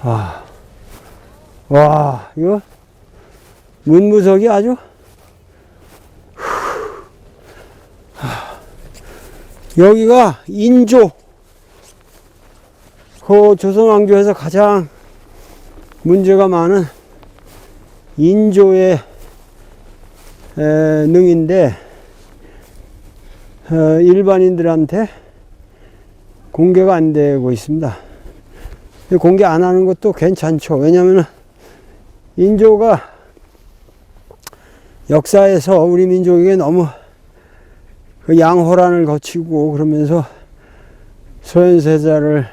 아, 와, 이거 문무석이 아주 여기가 인조, 그 조선왕조에서 가장 문제가 많은 인조의 능인데 일반인들한테 공개가 안 되고 있습니다. 공개 안 하는 것도 괜찮죠. 왜냐하면 인조가 역사에서 우리 민족에게 너무 그 양호란을 거치고 그러면서 소현세자를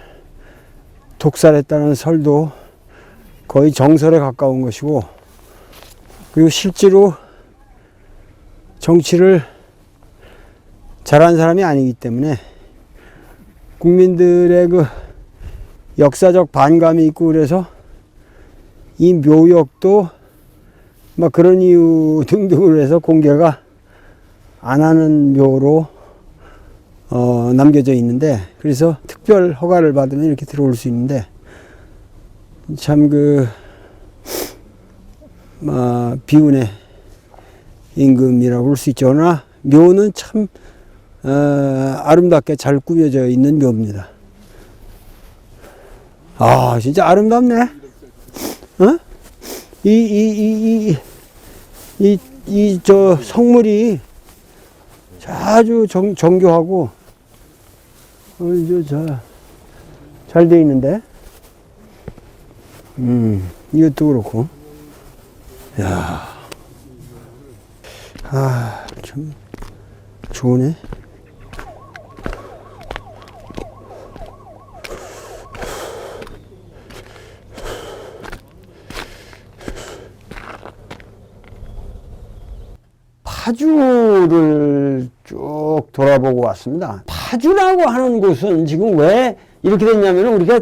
독살했다는 설도 거의 정설에 가까운 것이고, 그리고 실제로 정치를 잘한 사람이 아니기 때문에 국민들의 그 역사적 반감이 있고, 그래서 이 묘역도 막 그런 이유 등등으로 해서 공개가 안 하는 묘로 남겨져 있는데, 그래서 특별 허가를 받으면 이렇게 들어올 수 있는데, 참 비운의 임금이라고 볼 수 있죠. 그러나 묘는 참 아름답게 잘 꾸며져 있는 묘입니다. 아, 진짜 아름답네. 어? 저 성물이 아주 정교하고, 잘 돼 있는데. 이것도 그렇고. 야, 아, 참 좋으네. 파주를 쭉 돌아보고 왔습니다. 파주라고 하는 곳은 지금 왜 이렇게 됐냐면, 우리가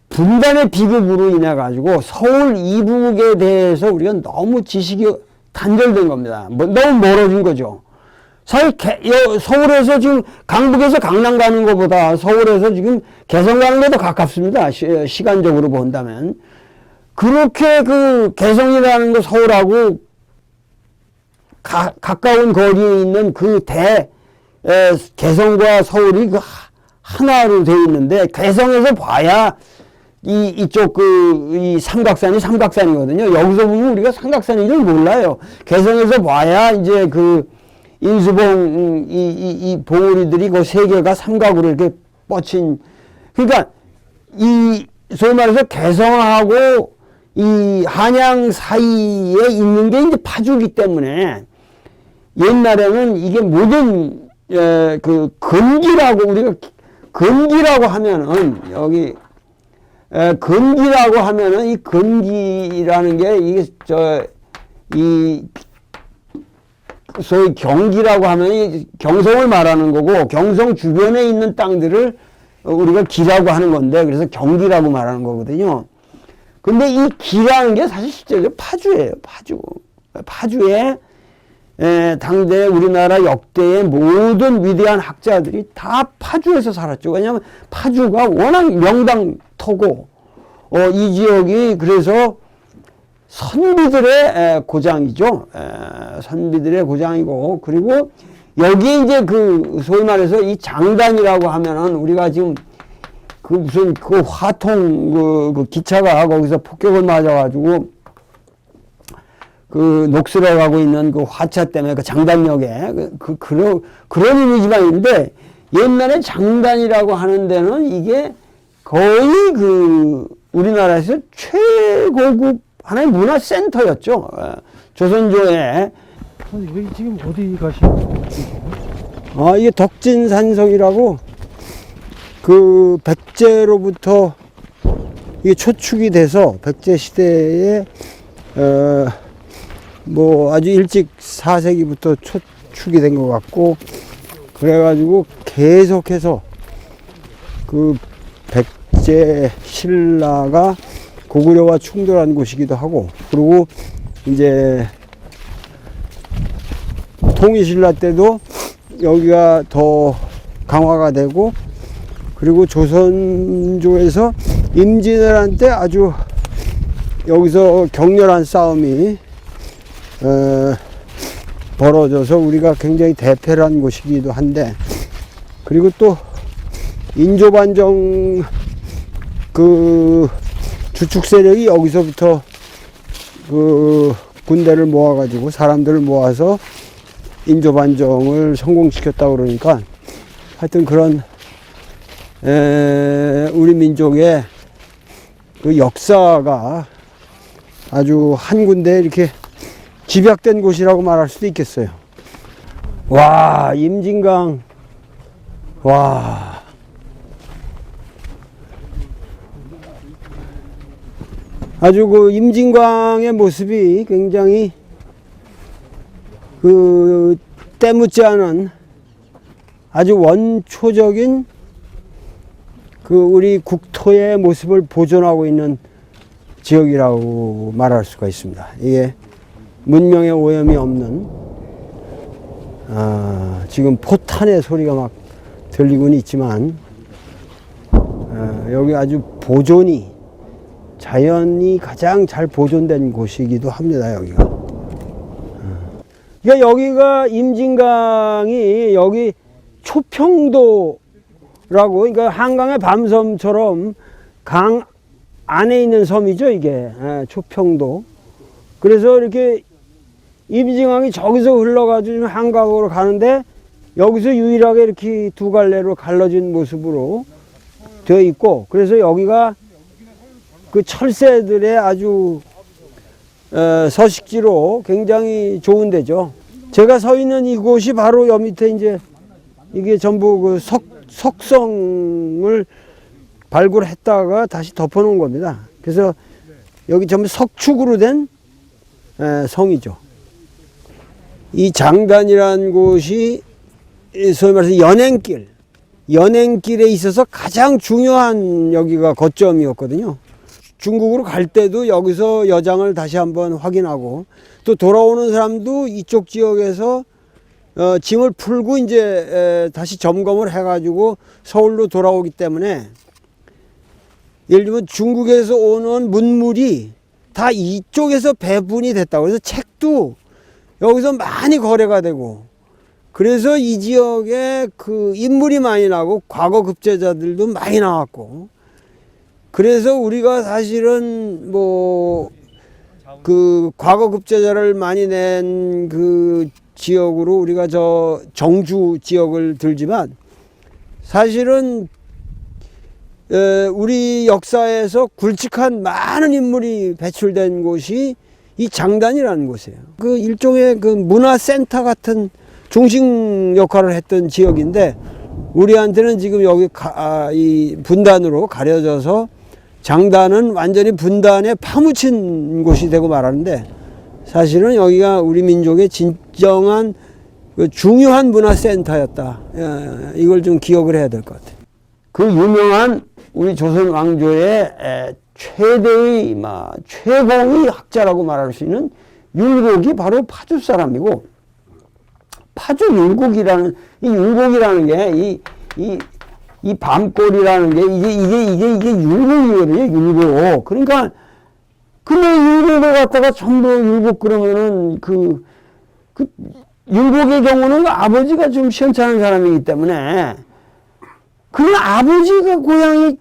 분단의 비극으로 인해 가지고 서울 이북에 대해서 우리가 너무 지식이 단절된 겁니다. 너무 멀어진 거죠. 사실 서울에서 지금 강북에서 강남 가는 것보다 서울에서 지금 개성 가는 게 더 가깝습니다. 시간적으로 본다면. 그렇게 그 개성이라는 거 서울하고 가까운 거리에 있는 개성과 서울이 하나로 되어 있는데, 개성에서 봐야 이쪽 이 삼각산이거든요. 여기서 보면 우리가 삼각산인 줄 몰라요. 개성에서 봐야 이제 인수봉 이 봉우리들이 그 세 개가 삼각으로 이렇게 뻗친, 그러니까 소위 말해서 개성하고 이 한양 사이에 있는 게 이제 파주기 때문에, 옛날에는 이게 모든 근기라고, 우리가 근기라고 하면은 여기 근기라고 하면은 이 근기라는 게 이게 소위 경기라고 하면 경성을 말하는 거고, 경성 주변에 있는 땅들을 우리가 기라고 하는 건데, 그래서 경기라고 말하는 거거든요. 근데 이 기라는 게 사실 실제로 파주예요. 파주에 당대 우리나라 역대의 모든 위대한 학자들이 다 파주에서 살았죠. 왜냐하면 파주가 워낙 명당터고, 이 지역이 그래서 선비들의 고장이죠. 선비들의 고장이고, 그리고 여기 이제 소위 말해서 이 장단이라고 하면은, 우리가 지금 무슨 화통 기차가 거기서 폭격을 맞아가지고 녹슬어가고 있는 화차 때문에 장단역에 그런 이미지가 있는데, 옛날에 장단이라고 하는 데는 이게 거의 우리나라에서 최고급 하나의 문화센터였죠. 조선조에. 여기 지금 어디 가시는 거예요? 이게 덕진산성이라고 백제로부터 이게 초축이 돼서, 백제 시대에 아주 일찍 4세기부터 초축이 된 것 같고, 그래가지고 계속해서 백제 신라가 고구려와 충돌한 곳이기도 하고, 그리고 이제 통일신라 때도 여기가 더 강화가 되고, 그리고 조선조에서 임진왜란 때 아주 여기서 격렬한 싸움이 벌어져서 우리가 굉장히 대패한 곳이기도 한데, 그리고 또 인조반정 그 주축 세력이 여기서부터 그 군대를 모아가지고 사람들을 모아서 인조반정을 성공시켰다고 그러니까, 하여튼 그런 우리 민족의 그 역사가 아주 한 군데 이렇게 집약된 곳이라고 말할 수도 있겠어요. 와, 임진강, 와. 아주 그 임진강의 모습이 굉장히 그 때묻지 않은 아주 원초적인 그 우리 국토의 모습을 보존하고 있는 지역이라고 말할 수가 있습니다. 이게 문명의 오염이 없는, 지금 포탄의 소리가 막 들리고는 있지만, 여기 아주 보존이, 자연이 가장 잘 보존된 곳이기도 합니다, 여기가. 그러니까 여기가 임진강이 여기 초평도 라고, 그러니까 한강의 밤섬처럼 강 안에 있는 섬이죠, 이게. 초평도. 그래서 이렇게 임진강이 저기서 흘러가지고 한강으로 가는데, 여기서 유일하게 이렇게 두 갈래로 갈라진 모습으로 되어 있고, 그래서 여기가 그 철새들의 아주 서식지로 굉장히 좋은 데죠. 제가 서 있는 이곳이 바로 여 밑에 이제 이게 전부 그 석성을 발굴했다가 다시 덮어놓은 겁니다. 그래서 여기 전부 석축으로 된 성이죠. 이 장단이라는 곳이 소위 말해서 연행길에 있어서 가장 중요한 여기가 거점이었거든요. 중국으로 갈 때도 여기서 여장을 다시 한번 확인하고, 또 돌아오는 사람도 이쪽 지역에서 짐을 풀고 이제 다시 점검을 해가지고 서울로 돌아오기 때문에, 예를 들면 중국에서 오는 문물이 다 이쪽에서 배분이 됐다고. 그래서 책도 여기서 많이 거래가 되고, 그래서 이 지역에 그 인물이 많이 나고 과거 급제자들도 많이 나왔고, 그래서 우리가 사실은 뭐 그 과거 급제자를 많이 낸 그 지역으로 우리가 저 정주 지역을 들지만, 사실은 우리 역사에서 굵직한 많은 인물이 배출된 곳이 이 장단이라는 곳이에요. 그 일종의 그 문화센터 같은 중심 역할을 했던 지역인데, 우리한테는 지금 여기 이 분단으로 가려져서 장단은 완전히 분단에 파묻힌 곳이 되고 말하는데, 사실은 여기가 우리 민족의 진정한 그 중요한 문화센터였다. 이걸 좀 기억을 해야 될 것 같아요. 그 유명한 우리 조선 왕조의 최대의 최고의 학자라고 말할 수 있는 율곡이 바로 파주 사람이고, 파주 율곡이라는 게 이 밤골이라는 게 이게 율곡이거든요, 율곡. 그러니까 근데 율곡을 갖다가 전부 율곡 그러면은 그 율곡의 경우는 아버지가 좀 시원찮은 사람이기 때문에, 그 아버지가 고향이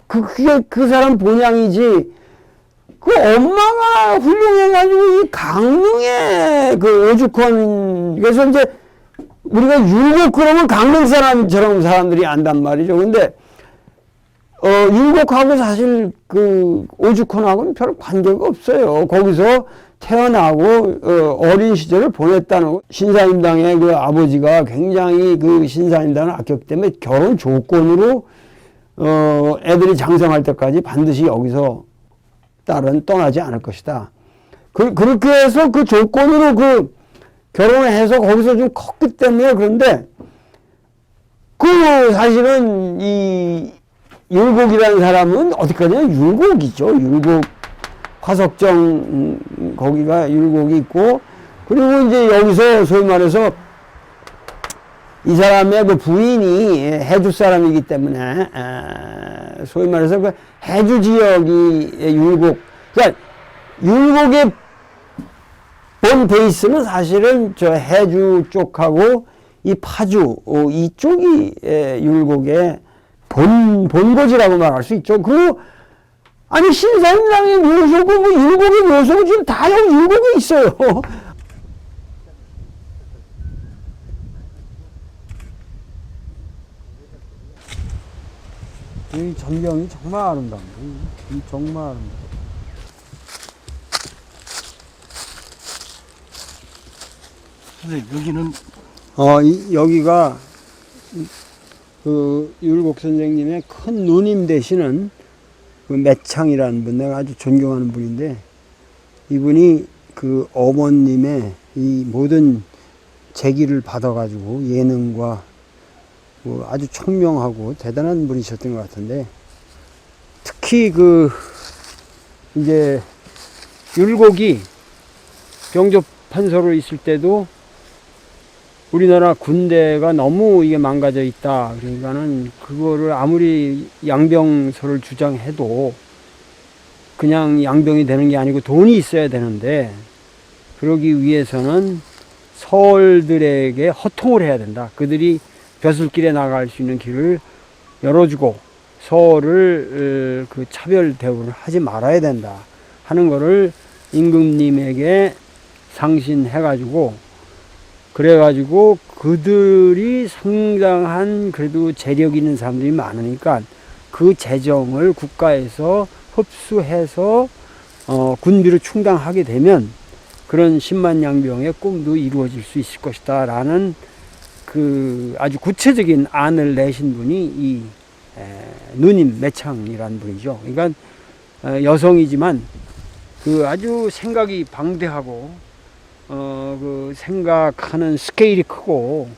그게 그 사람 본향이지, 그 엄마가 훌륭해가지고 이 강릉의 그 오죽헌, 그래서 이제 우리가 율곡 그러면 강릉 사람처럼 사람들이 안단 말이죠. 근데 율곡하고 사실 그 오죽헌하고는 별 관계가 없어요. 거기서 태어나고 어린 시절을 보냈다는 거. 신사임당의 그 아버지가 굉장히 그 신사임당을 아꼈기 때문에 결혼 조건으로 애들이 장성할 때까지 반드시 여기서 딸은 떠나지 않을 것이다. 그렇게 해서 그 조건으로 그 결혼을 해서 거기서 좀 컸기 때문에. 그런데 그 사실은 이 율곡이라는 사람은 어디까지나 율곡이죠. 율곡 화석정 거기가 율곡이 있고, 그리고 이제 여기서 소위 말해서 이 사람의 그 부인이 해주 사람이기 때문에 소위 말해서 그 해주 지역이 율곡, 그러니까 율곡의 본 베이스는 사실은 저 해주 쪽하고 이 파주 이쪽이 율곡의 본거지라고 말할 수 있죠. 그리고 아니 신사임당의 묘소고 뭐 율곡의 묘소고 지금 다 여기 율곡에 있어요. 이 전경이 정말 아름답니다. 이 정말 아름답다. 선생님, 여기는 여기가 그 율곡 선생님의 큰 누님 되시는 그 매창이라는 분, 내가 아주 존경하는 분인데, 이분이 그 어머님의 이 모든 재기를 받아가지고 예능과 뭐 아주 총명하고 대단한 분이셨던 것 같은데, 특히 그 이제 율곡이 병조 판서로 있을 때도 우리나라 군대가 너무 이게 망가져 있다. 그러니까는 그거를 아무리 양병설을 주장해도 그냥 양병이 되는 게 아니고 돈이 있어야 되는데, 그러기 위해서는 서얼들에게 허통을 해야 된다. 그들이 벼슬길에 나갈 수 있는 길을 열어주고 서얼을 그 차별 대우를 하지 말아야 된다 하는 거를 임금님에게 상신해가지고, 그래가지고 그들이 상당한 그래도 재력 있는 사람들이 많으니까 그 재정을 국가에서 흡수해서 군비를 충당하게 되면 그런 10만 양병의 꿈도 이루어질 수 있을 것이다 라는 그 아주 구체적인 안을 내신 분이 이 누님 매창이라는 분이죠. 그러니까 여성이지만 그 아주 생각이 방대하고 그 생각하는 스케일이 크고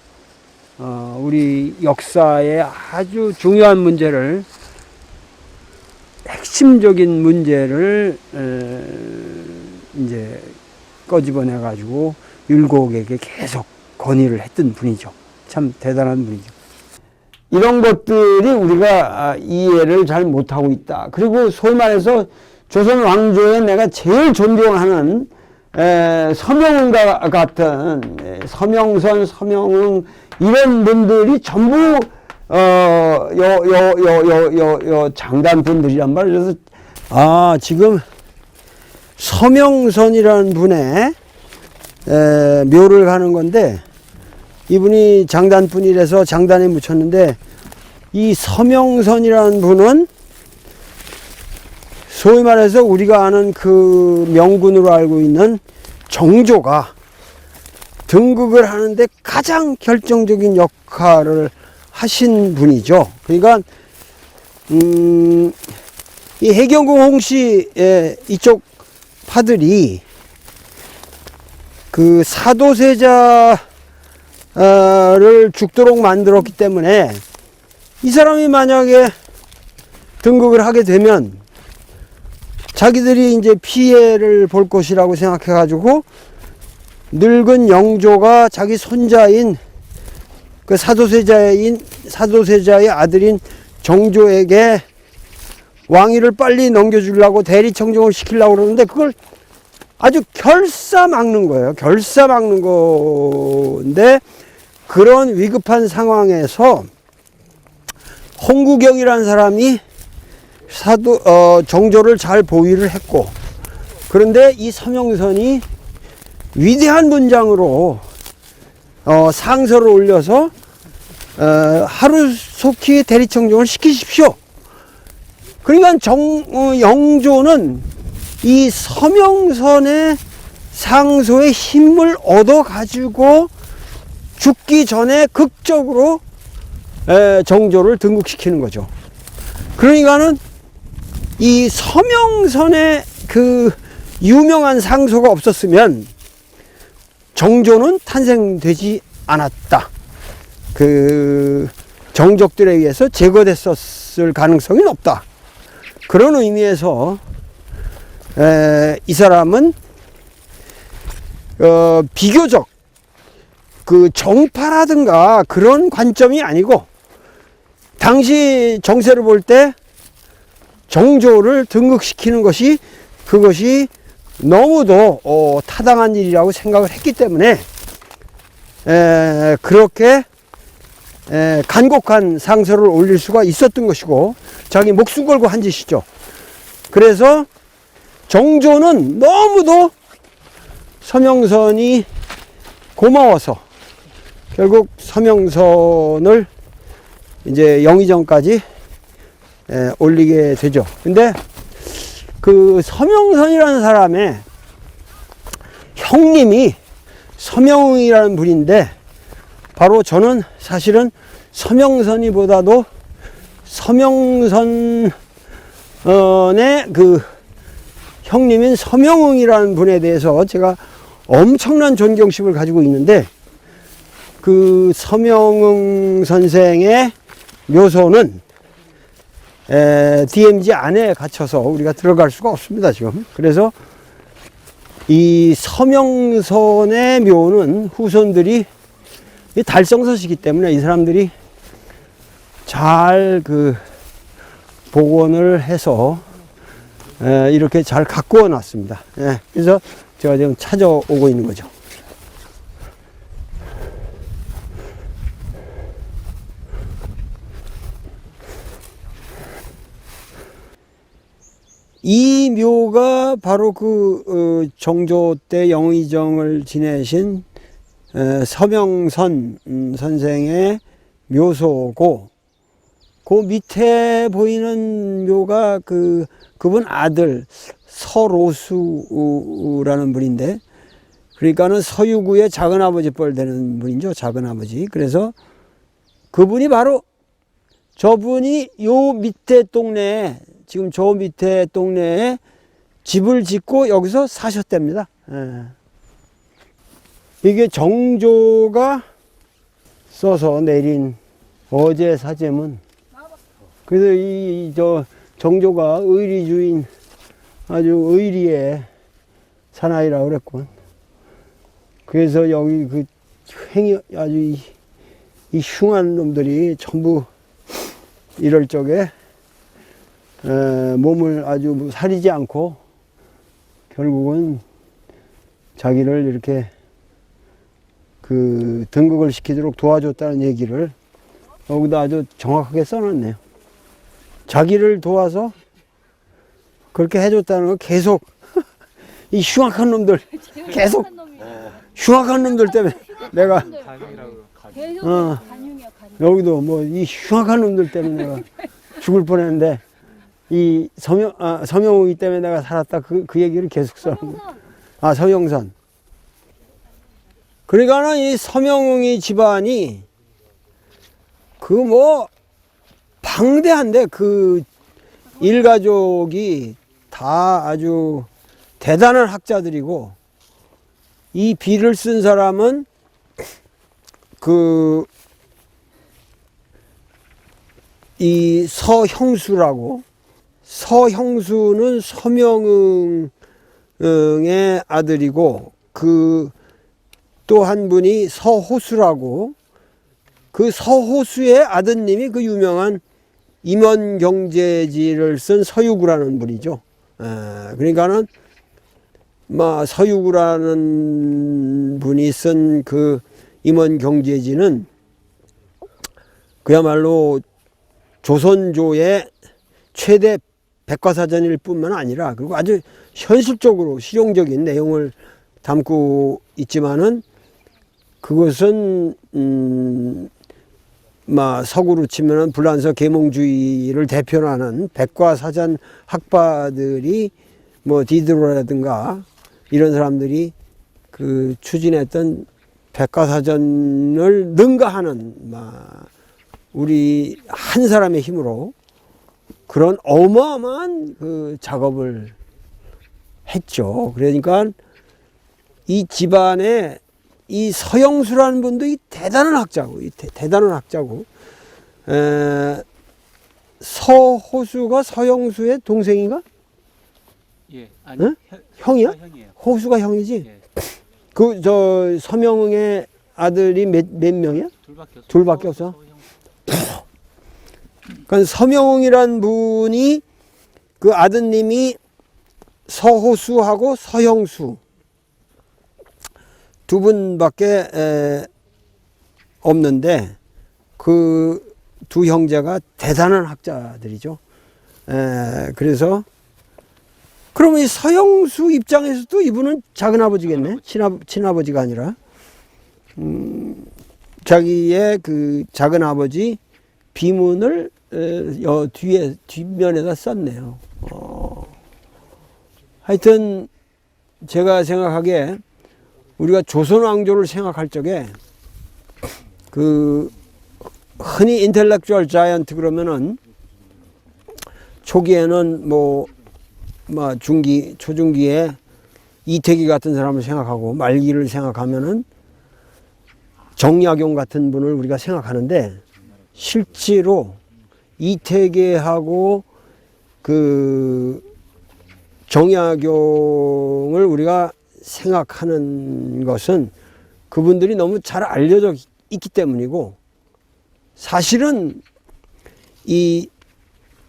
우리 역사의 아주 중요한 문제를, 핵심적인 문제를 이제 꺼집어내 가지고 율곡에게 계속 건의를 했던 분이죠. 참 대단한 분이죠. 이런 것들이 우리가 이해를 잘 못하고 있다. 그리고 소위 말해서 조선 왕조에 내가 제일 존경하는 서명은과 같은 서명선, 서명은 이런 분들이 전부 장단분들이란 말이에요. 그래서 지금 서명선이라는 분의 묘를 가는 건데, 이분이 장단분이라서 장단에 묻혔는데, 이 서명선이라는 분은 소위 말해서 우리가 아는 그 명군으로 알고 있는 정조가 등극을 하는데 가장 결정적인 역할을 하신 분이죠. 그러니까 이 해경궁 홍씨 이쪽 파들이 그 사도세자를 죽도록 만들었기 때문에 이 사람이 만약에 등극을 하게 되면 자기들이 이제 피해를 볼 것이라고 생각해 가지고 늙은 영조가 자기 손자인 그 사도세자의 아들인 정조에게 왕위를 빨리 넘겨주려고 대리청정을 시키려고 그러는데, 그걸 아주 결사막는 거예요. 결사막는 건데, 그런 위급한 상황에서 홍구경이라는 사람이 정조를 잘 보위를 했고, 그런데 이 서명선이 위대한 문장으로 상서를 올려서 하루속히 대리청정을 시키십시오. 그러니까 영조는 이 서명선의 상소의 힘을 얻어 가지고 죽기 전에 극적으로 정조를 등극시키는 거죠. 그러니까는 이 서명선의 그 유명한 상소가 없었으면 정조는 탄생되지 않았다. 그 정적들에 의해서 제거됐었을 가능성이 높다. 그런 의미에서 이 사람은 비교적 그 정파라든가 그런 관점이 아니고 당시 정세를 볼 때 정조를 등극시키는 것이 그것이 너무도 타당한 일이라고 생각을 했기 때문에 그렇게 간곡한 상서를 올릴 수가 있었던 것이고 자기 목숨 걸고 한 짓이죠. 그래서 정조는 너무도 서명선이 고마워서 결국 서명선을 이제 영의정까지 올리게 되죠. 근데 그 서명선이라는 사람의 형님이 서명이라는 분인데 바로 저는 사실은 서명선이보다도 서명선의 그 형님인 서명응이라는 분에 대해서 제가 엄청난 존경심을 가지고 있는데 그 서명응 선생의 묘소는 DMZ 안에 갇혀서 우리가 들어갈 수가 없습니다, 지금. 그래서 이 서명선의 묘는 후손들이 달성서시기 때문에 이 사람들이 잘 그 복원을 해서 이렇게 잘 가꾸어 놨습니다. 그래서 제가 지금 찾아오고 있는 거죠. 이 묘가 바로 그 정조 때 영의정을 지내신 서명선 선생의 묘소고 그 밑에 보이는 묘가 그분 아들 서로수라는 분인데 그러니까는 서유구의 작은아버지 뻘 되는 분이죠. 작은아버지. 그래서 그분이 바로 저분이 요 밑에 동네에 지금 저 밑에 동네에 집을 짓고 여기서 사셨답니다. 이게 정조가 써서 내린 어제 사제문. 그래서 정조가 의리주인 아주 의리의 사나이라고 그랬군. 그래서 여기 그 행위 아주 이 흉한 놈들이 전부 이럴 적에 몸을 아주 사리지 않고 결국은 자기를 이렇게 그 등극을 시키도록 도와줬다는 얘기를 여기다 아주 정확하게 써놨네요. 자기를 도와서 그렇게 해줬다는 거 계속 이 흉악한 놈들 계속 흉악한 놈들 때문에 내가 여기도 뭐 이 흉악한 놈들 때문에 내가 죽을 뻔했는데 이 서명욱이 때문에 내가 살았다 그 얘기를 계속 써는 거야. 아, 서명선. 그러니까는 이 서명웅이 집안이 그 뭐 방대한데 그 일가족이 다 아주 대단한 학자들이고 이 비를 쓴 사람은 이 서형수라고 서형수는 서명응의 아들이고 그 또 한 분이 서호수라고 그 서호수의 아드님이 그 유명한 임원경제지를 쓴 서유구라는 분이죠. 그러니까는 서유구라는 분이 쓴 그 임원경제지는 그야말로 조선조의 최대 백과사전일 뿐만 아니라 그리고 아주 현실적으로 실용적인 내용을 담고 있지만은 그것은 서구로 치면은 불란서 계몽주의를 대표하는 백과사전 학파들이 뭐 디드로라든가 이런 사람들이 그 추진했던 백과사전을 능가하는 우리 한 사람의 힘으로 그런 어마어마한 그 작업을 했죠. 그러니까 이 집안에 이 서영수라는 분도 이 대단한 학자고, 서호수가 서영수의 동생인가? 예, 아니, 형이야? 형이에요. 호수가 형이지? 예. 서명응의 아들이 몇 명이야? 둘밖에 없어. 둘밖에 없어? 그러니까 서명웅이란 분이 그 아드님이 서호수하고 서형수 두 분밖에 없는데 그 두 형제가 대단한 학자들이죠. 그래서 그러면 이 서형수 입장에서도 이분은 작은 아버지겠네. 친아버지가 아니라 자기의 그 작은 아버지 비문을 뒷면에다 썼네요. 하여튼 제가 생각하기에 우리가 조선 왕조를 생각할 적에 그 흔히 인텔렉주얼 자이언트 그러면은 초기에는 뭐 중기 초중기에 이태기 같은 사람을 생각하고 말기를 생각하면은 정약용 같은 분을 우리가 생각하는데 실제로 이태계하고 그 정약용을 우리가 생각하는 것은 그분들이 너무 잘 알려져 있기 때문이고 사실은 이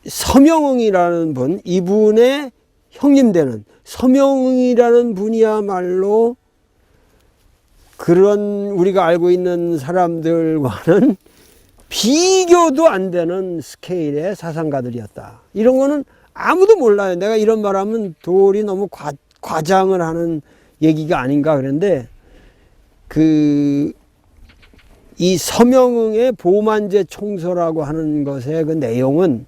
서명웅이라는 분, 이분의 형님 되는 서명웅이라는 분이야말로 그런 우리가 알고 있는 사람들과는 비교도 안 되는 스케일의 사상가들이었다. 이런 거는 아무도 몰라요. 내가 이런 말하면 도리 너무 과장을 하는 얘기가 아닌가 그런데 이 서명웅의 보만제 총서라고 하는 것의 그 내용은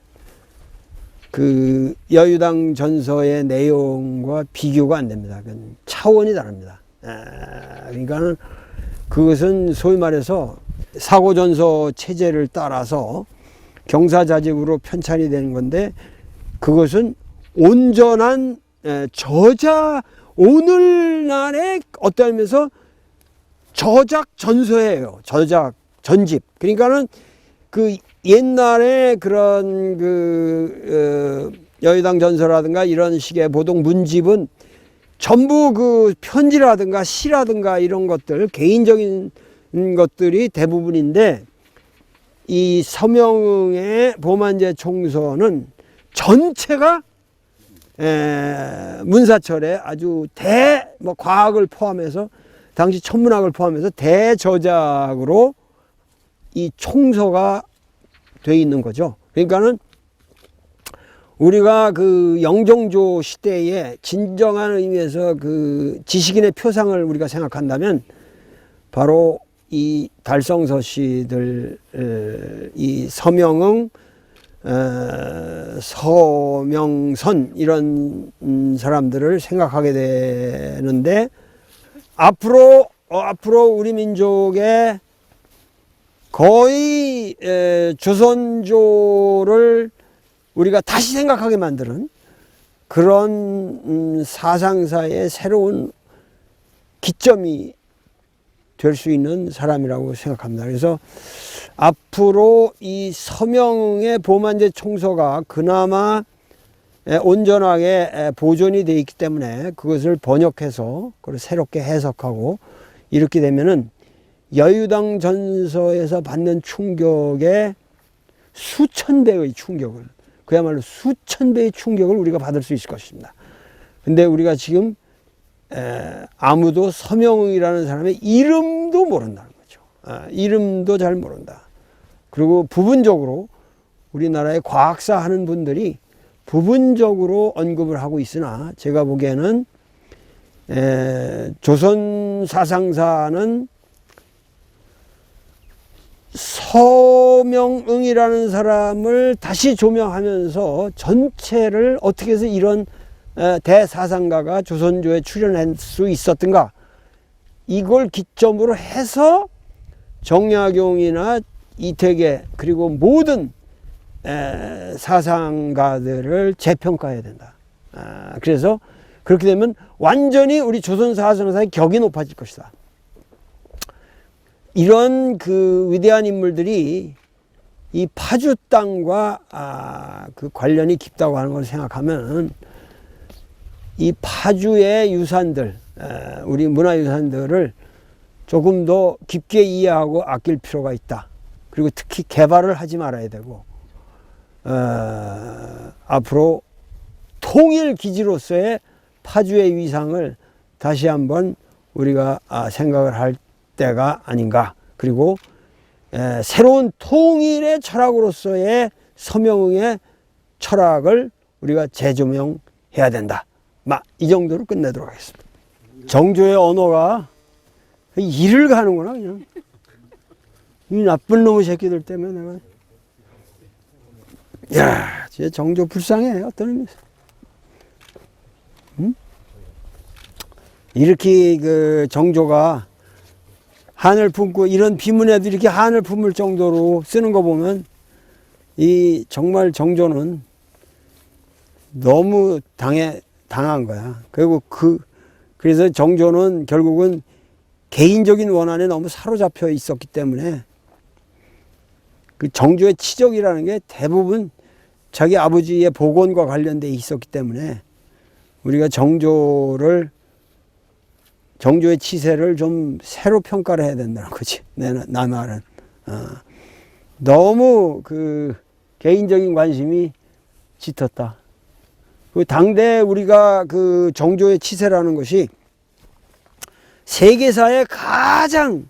그 여유당 전서의 내용과 비교가 안 됩니다. 그건 차원이 다릅니다. 그러니까는 그것은 소위 말해서 사고전서 체제를 따라서 경사자집으로 편찬이 되는 건데 그것은 온전한 오늘날의 어떤 의미에서 저작 전서예요. 저작 전집. 그러니까는 그 옛날에 그런 여유당 전서라든가 이런 식의 보통 문집은 전부 그 편지라든가 시라든가 이런 것들 개인적인 것들이 대부분인데 이 서명웅의 보만제 총서는 전체가 문사철에 아주 과학을 포함해서 당시 천문학을 포함해서 대저작으로 이 총서가 돼 있는 거죠. 그러니까는 우리가 그 영종조 시대에 진정한 의미에서 그 지식인의 표상을 우리가 생각한다면 바로 이 달성서시들, 이 서명웅, 서명선 이런 사람들을 생각하게 되는데 앞으로 우리 민족의 거의 조선조를 우리가 다시 생각하게 만드는 그런 사상사의 새로운 기점이 될 수 있는 사람이라고 생각합니다. 그래서 앞으로 이 서명웅의 보만제 총서가 그나마 온전하게 보존이 되어 있기 때문에 그것을 번역해서 그걸 새롭게 해석하고 이렇게 되면은 여유당 전서에서 받는 충격의 수천 배의 충격을 그야말로 수천 배의 충격을 우리가 받을 수 있을 것입니다. 근데 우리가 지금 아무도 서명웅이라는 사람의 이름도 모른다는 거죠. 이름도 잘 모른다. 그리고 부분적으로 우리나라의 과학사 하는 분들이 부분적으로 언급을 하고 있으나 제가 보기에는 조선 사상사는 서명웅이라는 사람을 다시 조명하면서 전체를 어떻게 해서 이런 대사상가가 조선조에 출연할 수 있었던가 이걸 기점으로 해서 정약용이나 이태계 그리고 모든 사상가들을 재평가해야 된다. 그래서 그렇게 되면 완전히 우리 조선 사상사의 격이 높아질 것이다. 이런 그 위대한 인물들이 이 파주 땅과 그 관련이 깊다고 하는 걸 생각하면 이 파주의 유산들, 우리 문화유산들을 조금 더 깊게 이해하고 아낄 필요가 있다. 그리고 특히 개발을 하지 말아야 되고, 앞으로 통일 기지로서의 파주의 위상을 다시 한번 우리가 생각을 할 때가 아닌가. 그리고 새로운 통일의 철학으로서의 서명의 철학을 우리가 재조명해야 된다. 이 정도로 끝내도록 하겠습니다. 정조의 언어가 일을 가는구나 그냥. 이 나쁜 놈의 새끼들 때문에 내가 야, 진짜 정조 불쌍해 어떤 의미에서. 응? 이렇게 그 정조가 한을 품고 이런 비문에도 이렇게 한을 품을 정도로 쓰는 거 보면 이 정말 정조는 너무 당한 거야. 그리고 그래서 정조는 결국은 개인적인 원한에 너무 사로잡혀 있었기 때문에 그 정조의 치적이라는 게 대부분 자기 아버지의 복원과 관련돼 있었기 때문에 우리가 정조의 치세를 좀 새로 평가를 해야 된다는 거지. 나 말은. 너무 그 개인적인 관심이 짙었다. 그 당대 우리가 그 정조의 치세라는 것이 세계사의 가장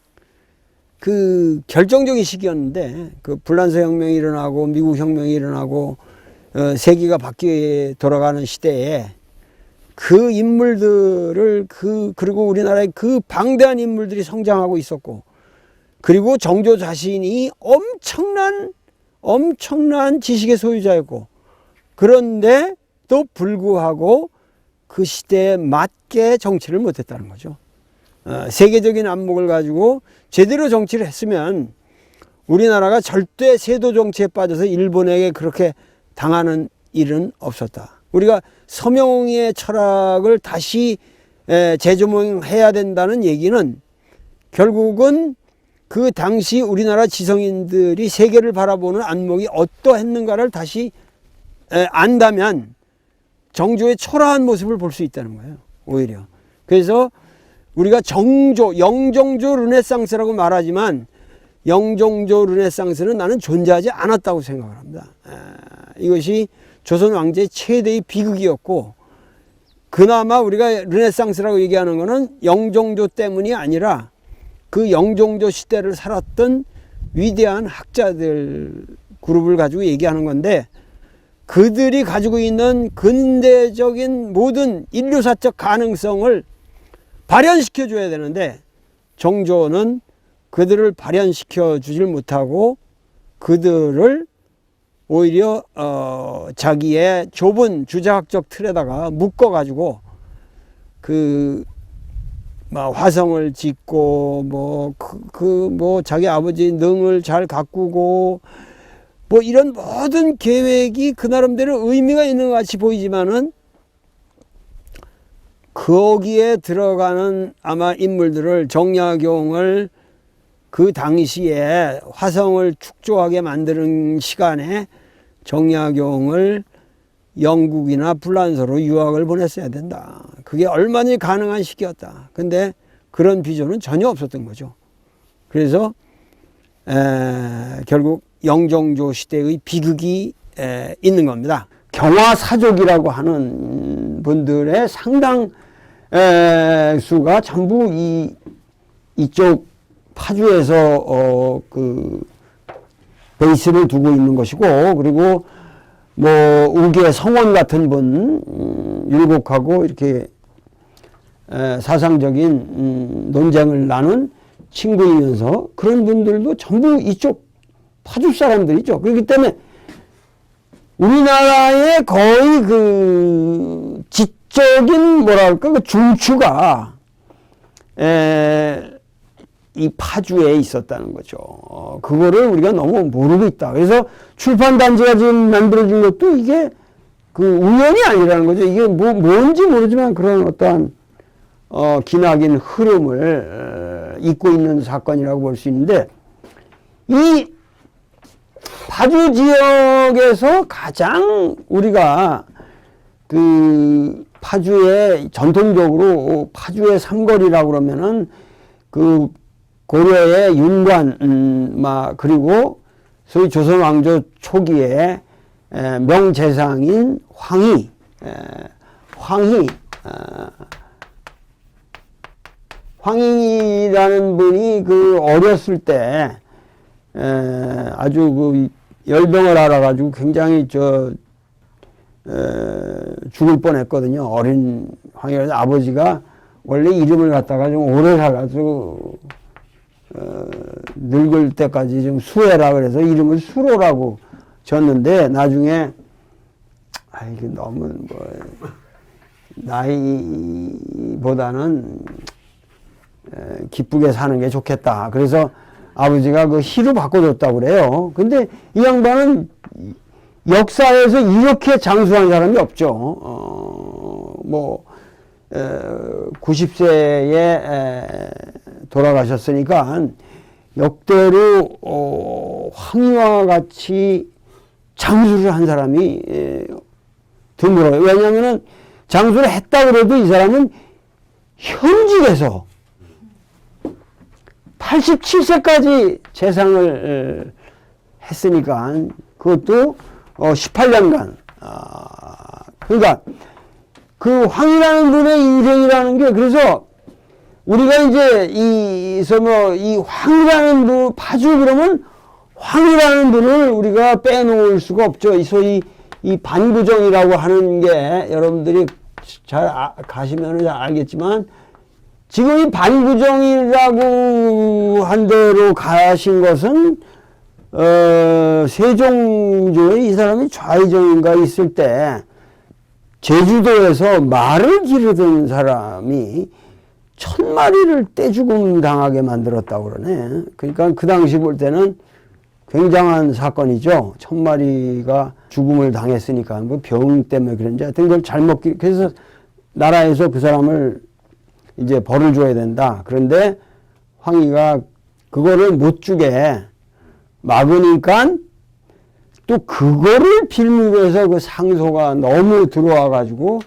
그 결정적인 시기였는데, 그 불란서 혁명이 일어나고 미국 혁명이 일어나고 세계가 바뀌어 돌아가는 시대에 그 인물들을 그리고 우리나라의 그 방대한 인물들이 성장하고 있었고, 그리고 정조 자신이 엄청난 지식의 소유자였고, 그런데 또 불구하고 그 시대에 맞게 정치를 못했다는 거죠. 세계적인 안목을 가지고 제대로 정치를 했으면 우리나라가 절대 세도 정치에 빠져서 일본에게 그렇게 당하는 일은 없었다. 우리가 서명의 철학을 다시 재조명해야 된다는 얘기는 결국은 그 당시 우리나라 지성인들이 세계를 바라보는 안목이 어떠했는가를 다시 안다면 정조의 초라한 모습을 볼 수 있다는 거예요. 오히려. 그래서 우리가 영정조 르네상스라고 말하지만 영정조 르네상스는 나는 존재하지 않았다고 생각을 합니다. 이것이 조선 왕제의 최대의 비극이었고, 그나마 우리가 르네상스라고 얘기하는 것은 영정조 때문이 아니라 그 영정조 시대를 살았던 위대한 학자들 그룹을 가지고 얘기하는 건데, 그들이 가지고 있는 근대적인 모든 인류사적 가능성을 발현시켜 줘야 되는데 정조는 그들을 발현시켜 주질 못하고 그들을 오히려 자기의 좁은 주자학적 틀에다가 묶어 가지고 화성을 짓고 자기 아버지 능을 잘 가꾸고 이런 모든 계획이 그 나름대로 의미가 있는 것 같이 보이지만은 거기에 들어가는 아마 인물들을 정약용을 그 당시에 화성을 축조하게 만드는 시간에 정약용을 영국이나 불란서로 유학을 보냈어야 된다. 그게 얼마나 가능한 시기였다. 근데 그런 비전은 전혀 없었던 거죠. 그래서 결국 영정조 시대의 비극이 있는 겁니다. 경화사족이라고 하는 분들의 상당 수가 전부 이쪽 파주에서 베이스를 두고 있는 것이고, 그리고 우계 성원 같은 분 율곡하고 이렇게 사상적인 논쟁을 나눈 친구이면서 그런 분들도 전부 이쪽 파주 사람들이죠. 그렇기 때문에 우리나라의 거의 그 지적인 그 중추가 이 파주에 있었다는 거죠. 그거를 우리가 너무 모르고 있다. 그래서 출판단지가 지금 만들어진 것도 이게 그 우연이 아니라는 거죠. 이게 뭔지 모르지만 그런 어떠한 기나긴 흐름을 잇고 있는 사건이라고 볼 수 있는데, 이 파주 지역에서 가장 우리가 그 파주의 전통적으로 파주의 삼거리라고 그러면은 그 고려의 윤관, 그리고 소위 조선 왕조 초기에 명재상인 황희라는 분이 그 어렸을 때 아주 그 열병을 알아가지고 굉장히 죽을 뻔했거든요. 어린 황희라서 아버지가 원래 이름을 갖다가 좀 오래 살아서 늙을 때까지 좀 수혜라 그래서 이름을 수로라고 졌는데 나중에 이게 너무 나이보다는 기쁘게 사는 게 좋겠다. 그래서 아버지가 그 희로 바꿔줬다고 그래요. 근데 이 양반은 역사에서 이렇게 장수한 사람이 없죠. 90세에 돌아가셨으니까 역대로 황희와 같이 장수를 한 사람이 드물어요. 왜냐하면은 장수를 했다 그래도 이 사람은 현직에서 87세까지 재상을 했으니까 그것도 18년간. 그러니까 그 황이라는 분의 인생이라는 게 그래서 우리가 이제 이 황이라는 분 파주 그러면 황이라는 분을 우리가 빼놓을 수가 없죠. 이 소위 이 반구정이라고 하는 게 여러분들이 잘 가시면 잘 알겠지만 지금 이 반구정이라고 한 대로 가신 것은 세종조에 이 사람이 좌의정인가 있을 때 제주도에서 말을 기르던 사람이 1000마리를 떼죽음 당하게 만들었다고 그러네. 그러니까 그 당시 볼 때는 굉장한 사건이죠. 1000마리가 죽음을 당했으니까 뭐 병 때문에 그런지 하여튼 그걸 잘 먹기 그래서 나라에서 그 사람을 이제 벌을 줘야 된다. 그런데 황희가 그거를 못 주게 막으니까 또 그거를 빌미로 해서 그 상소가 너무 들어와 가지고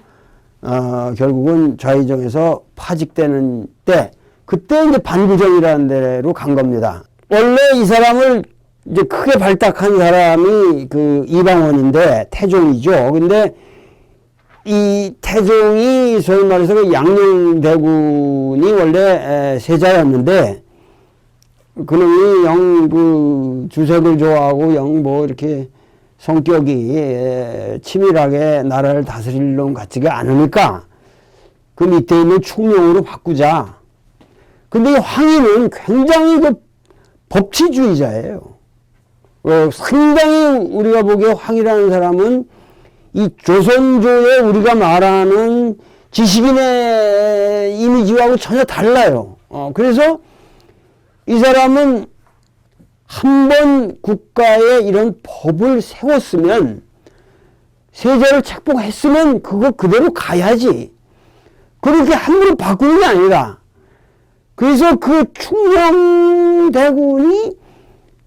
결국은 좌의정에서 파직되는 때 그때 이제 반구정이라는 데로 간 겁니다. 원래 이 사람을 이제 크게 발탁한 사람이 그 이방원인데 태종이죠. 근데 이 태종이 소위 말해서 그 양녕대군이 원래 세자였는데 그놈이 영 그 주색을 좋아하고 영 뭐 이렇게 성격이 치밀하게 나라를 다스릴 놈 같지가 않으니까 그 밑에 있는 충령으로 바꾸자. 근데 이 황희는 굉장히 그 법치주의자예요. 상당히 우리가 보기에 황희라는 사람은 이 조선조에 우리가 말하는 지식인의 이미지하고 전혀 달라요. 그래서 이 사람은 한번 국가에 이런 법을 세웠으면 세자를 책봉했으면 그거 그대로 가야지. 그렇게 함부로 바꾸는 게 아니라 그래서 그 충녕대군이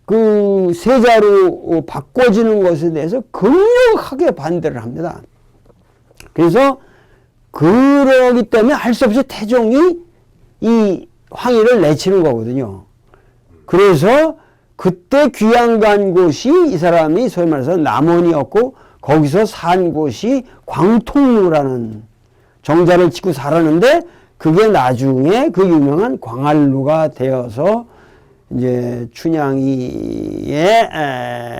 그 세자로 바꿔지는 것에 대해서 강력하게 반대를 합니다. 그래서 그러기 때문에 할 수 없이 태종이 이 황희를 내치는 거거든요. 그래서 그때 귀양 간 곳이 이 사람이 소위 말해서 남원이었고 거기서 산 곳이 광통루라는 정자를 짓고 살았는데 그게 나중에 그 유명한 광안루가 되어서 이제 춘향이의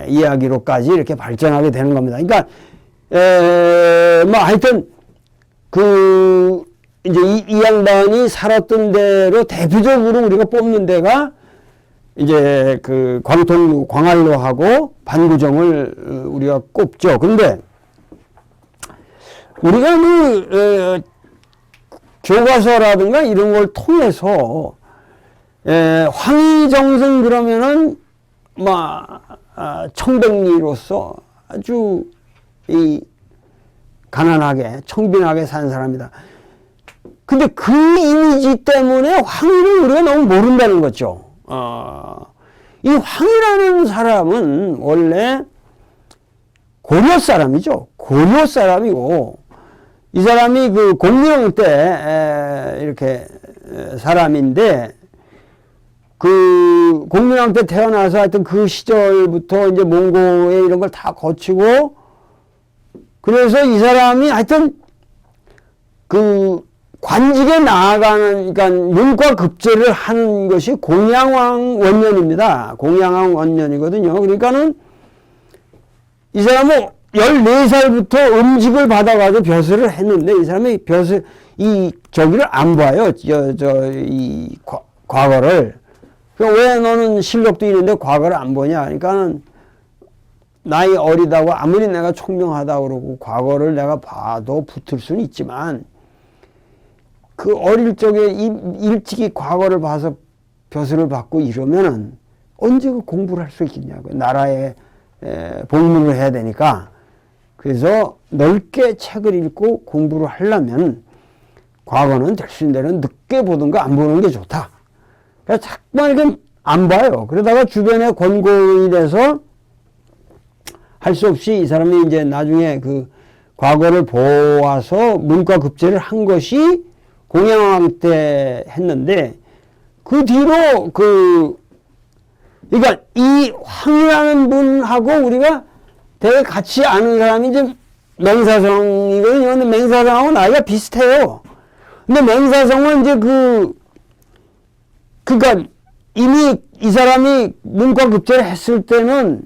이야기로까지 이렇게 발전하게 되는 겁니다. 그러니까 하여튼 그 이제 이 양반이 살았던 대로 대표적으로 우리가 뽑는 데가 이제 그 광통루, 광안루하고 반구정을 우리가 꼽죠. 근데 우리가 뭐 교과서라든가 이런 걸 통해서 황희정승 그러면은 청백리로서 아주 이 가난하게 청빈하게 산 사람이다. 근데 그 이미지 때문에 황희를 우리가 너무 모른다는 거죠. 이 황희라는 사람은 원래 고려 사람이죠. 고려 사람이고 이 사람이 그 공명 때 이렇게 사람인데 그 공민왕 때 태어나서 하여튼 그 시절부터 이제 몽고에 이런 걸 다 거치고 그래서 이 사람이 하여튼 그 관직에 나아가는 그러니까 문과 급제를 하는 것이 공양왕 원년입니다. 공양왕 원년이거든요. 그러니까는 이 사람은 14살부터 음직을 받아가지고 벼슬을 했는데 이 사람이 벼슬 저기를 안 봐요. 이 과거를. 왜 너는 실력도 있는데 과거를 안 보냐? 그러니까는 나이 어리다고 아무리 내가 총명하다고 그러고 과거를 내가 봐도 붙을 수는 있지만 그 어릴 적에 일찍이 과거를 봐서 벼슬을 받고 이러면은 언제 그 공부를 할 수 있겠냐고. 나라에 복무를 해야 되니까. 그래서 넓게 책을 읽고 공부를 하려면 과거는 될 수 있는 데는 늦게 보든가 안 보는 게 좋다. 그래서 자꾸만 이렇게 안 봐요. 그러다가 주변에 권고인이 돼서 할 수 없이 이 사람이 이제 나중에 그 과거를 보아서 문과 급제를 한 것이 공양왕 때 했는데 그 뒤로 그러니까 이 황이라는 분하고 우리가 되게 같이 아는 사람이 이제 맹사성이거든요. 근데 맹사성하고 나이가 비슷해요. 근데 맹사성은 이제 그러니까 이미 이 사람이 문과 급제를 했을 때는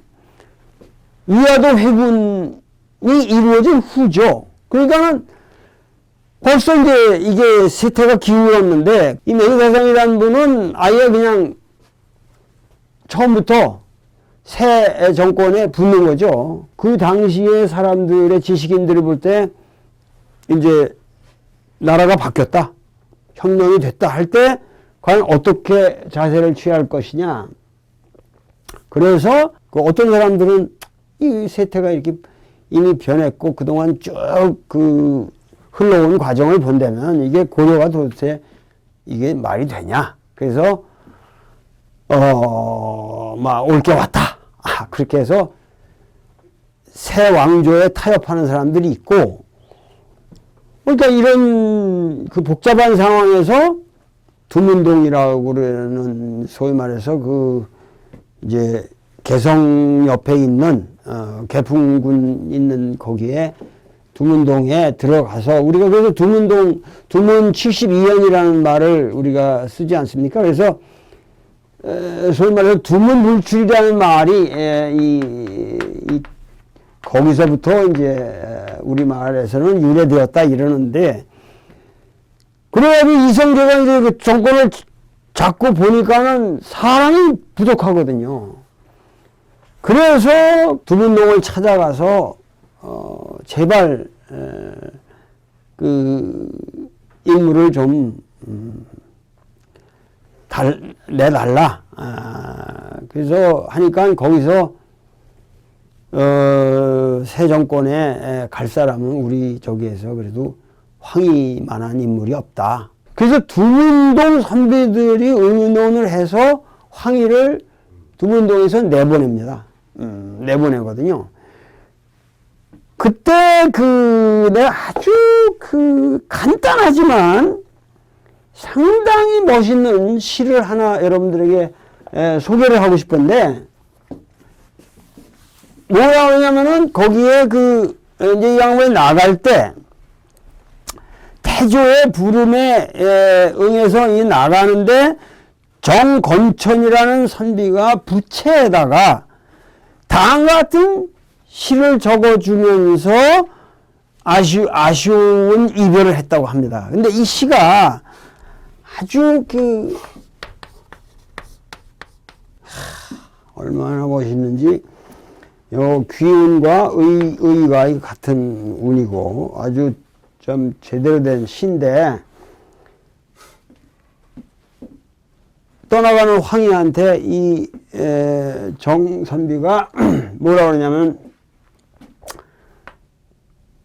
위화도 회군이 이루어진 후죠. 그러니까는 벌써 이제 이게 세태가 기울었는데 이 맹사성이라는 분은 아예 그냥 처음부터 새 정권에 붙는 거죠. 그 당시에 사람들의 지식인들을 볼 때 이제 나라가 바뀌었다. 혁명이 됐다 할 때 과연 어떻게 자세를 취할 것이냐. 그래서 그 어떤 사람들은 이 세태가 이렇게 이미 변했고 그동안 쭉 그 흘러온 과정을 본다면 이게 고려가 도대체 이게 말이 되냐. 그래서 막 올 게 왔다. 그렇게 해서 새 왕조에 타협하는 사람들이 있고 그러니까 이런 그 복잡한 상황에서 두문동이라고 그러는 소위 말해서 그 이제 개성 옆에 있는 개풍군 있는 거기에 두문동에 들어가서 우리가 그래서 두문 72년이라는 말을 우리가 쓰지 않습니까? 그래서 소위 말해서 두문불출이라는 말이 거기서부터 이제 우리말에서는 유래되었다 이러는데 그래가지고 이성계가 이제 그 정권을 잡고 보니까는 사람이 부족하거든요. 그래서 두문동을 찾아가서 제발 그 임무를 좀 내달라. 그래서 하니까 거기서 새 정권에 갈 사람은 우리 저기에서 그래도 황이만한 인물이 없다. 그래서 두문동 선비들이 의논을 해서 황이를 두문동에서 내보냅니다. 내보내거든요. 그때 내가 아주 간단하지만 상당히 멋있는 시를 하나 여러분들에게 소개를 하고 싶은데 뭐라 그러냐면은 거기에 이제 이 양반이 나갈 때 태조의 부름에 응해서 나가는데 정건천이라는 선비가 부채에다가 다음과 같은 시를 적어주면서 아쉬운 이별을 했다고 합니다. 근데 이 시가 아주 얼마나 멋있는지 요 귀운과 의가 같은 운이고 아주 좀 제대로 된 시인데 떠나가는 황희한테 이 정선비가 뭐라 그러냐면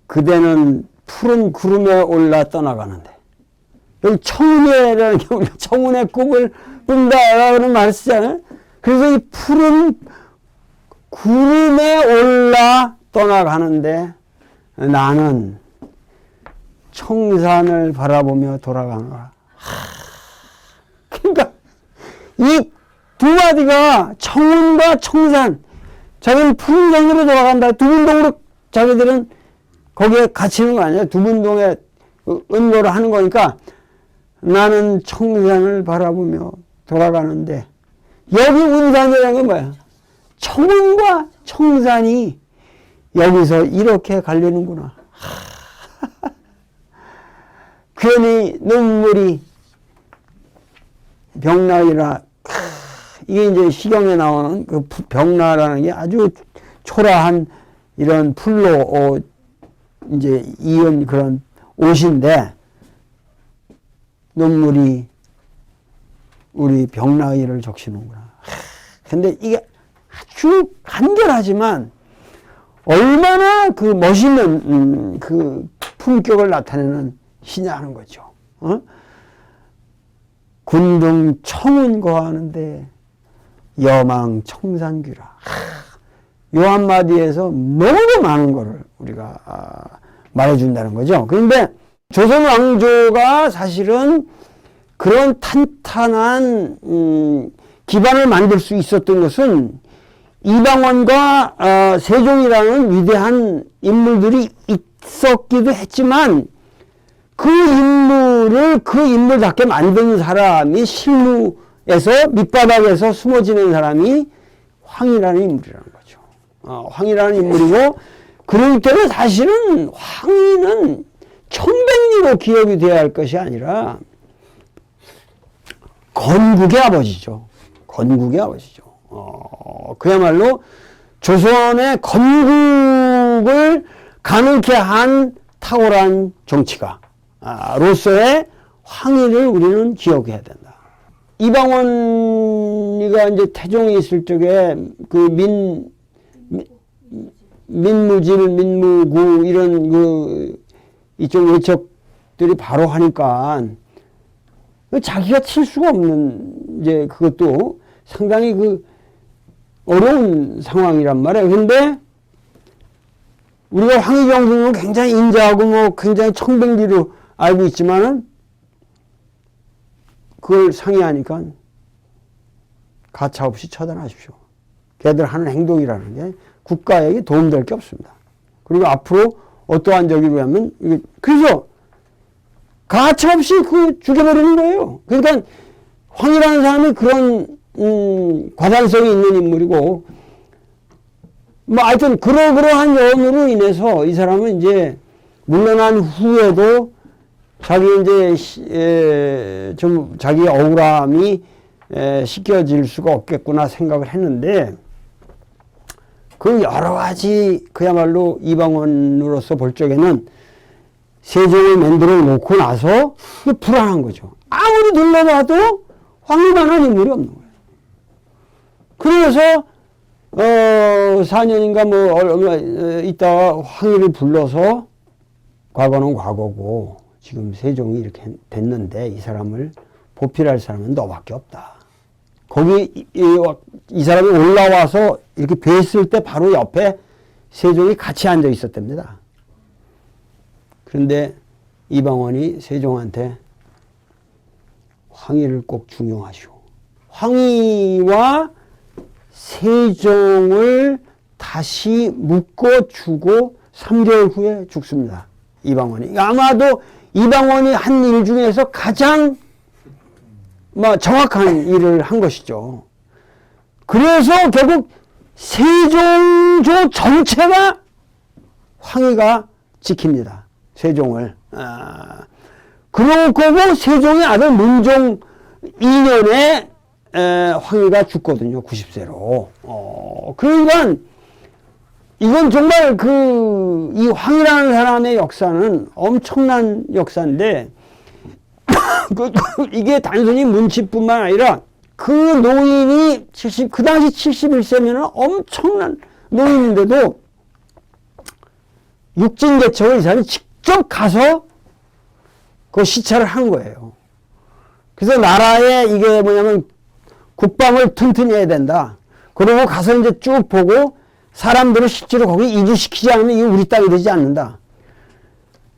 그대는 푸른 구름에 올라 떠나가는데 여기 청운회라는 게 우리가 청운의 꿈을 꾼다라는 말을 쓰잖아요. 그래서 이 푸른 구름에 올라 떠나가는데 나는 청산을 바라보며 돌아가노라. 그러니까 이 두 마디가 청운과 청산. 자기는 풍선으로 돌아간다. 두분동으로 자기들은 거기에 갇히는 거 아니야. 두분동에 은로를 하는 거니까 나는 청산을 바라보며 돌아가는데 여기 운산이라는 건 뭐야? 청운과 청산이 여기서 이렇게 갈리는구나. 괜히 눈물이 병나이라. 이게 이제 시경에 나오는 그 병나라는 게 아주 초라한 이런 풀로 이제 이은 그런 옷인데 눈물이 우리 병나이를 적시는구나. 근데 이게 아주 간결하지만 얼마나 그 멋있는 그 품격을 나타내는 시냐 하는 거죠. 군등 청운 거하는데 여망 청산귀라. 요 한마디에서 너무 많은 거를 우리가 말해준다는 거죠. 그런데 조선 왕조가 사실은 그런 탄탄한 기반을 만들 수 있었던 것은 이방원과 세종이라는 위대한 인물들이 있었기도 했지만 그 인물을 그 인물답게 만든 사람이 실무에서 밑바닥에서 숨어 지낸 사람이 황이라는 인물이라는 거죠. 황이라는 인물이고 그렇기 때문에 사실은 황이는 청백리로 기억이 되어야 할 것이 아니라 건국의 아버지죠. 건국의 아버지죠. 그야말로 조선의 건국을 가능케 한 탁월한 정치가 로서의 황희를 우리는 기억해야 된다. 이방원이가 이제 태종에 있을 적에 그 민무질, 민무구 이런 그 이쪽 외척들이 바로 하니까 자기가 칠 수가 없는 이제 그것도 상당히 그 어려운 상황이란 말이에요. 근데 우리가 황희경승은 굉장히 인자하고 뭐 굉장히 청백리로 알고 있지만은 그걸 상의하니까 가차없이 처단하십시오. 걔들 하는 행동이라는 게 국가에게 도움될 게 없습니다. 그리고 앞으로 어떠한 적이로 하면 그래서 가차없이 그 죽여버리는 거예요. 그러니까 황이라는 사람이 그런 과단성이 있는 인물이고 뭐 하여튼 그러한 여론으로 인해서 이 사람은 이제 물러난 후에도 자기 이제 좀 자기 억울함이 씻겨질 수가 없겠구나 생각을 했는데 그 여러 가지 그야말로 이방원으로서 볼 적에는 세종을 만들어 놓고 나서 불안한 거죠. 아무리 둘러봐도 황희만한 인물이 없는 거예요. 그래서 4년인가 뭐 얼마 있다가 황희를 불러서 과거는 과거고 지금 세종이 이렇게 됐는데 이 사람을 보필할 사람은 너밖에 없다. 거기 이 사람이 올라와서 이렇게 뵀을 때 바로 옆에 세종이 같이 앉아 있었답니다. 그런데 이방원이 세종한테 황희를 꼭 중용하시오. 황희와 세종을 다시 묶어주고 3개월 후에 죽습니다. 이방원이. 아마도 이방원이 한 일 중에서 가장 정확한 일을 한 것이죠. 그래서 결국 세종조 전체가 황희가 지킵니다. 세종을. 그러고 세종의 아들 문종 2년에 황희가 죽거든요. 90세로. 그러니까 이건 정말 이 황희라는 사람의 역사는 엄청난 역사인데 이게 단순히 문치뿐만 아니라 그 노인이 그 당시 71세면 엄청난 노인인데도 육진개척을 이 사람이 직접 가서 그 시찰을 한 거예요. 그래서 나라에 이게 뭐냐면 국방을 튼튼히 해야 된다. 그러고 가서 이제 쭉 보고 사람들을 실제로 거기 이주시키지 않으면 이게 우리 땅이 되지 않는다.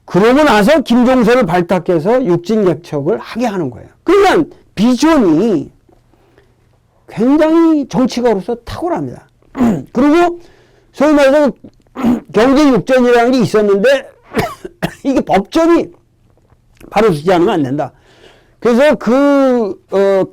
그러고 나서 김종서를 발탁해서 육진개척을 하게 하는 거예요. 그러니까 비전이 굉장히 정치가로서 탁월합니다. 그리고 소위 말해서 경제 육전이라는 게 있었는데 이게 법전이 바로 서지 않으면 안 된다. 그래서 그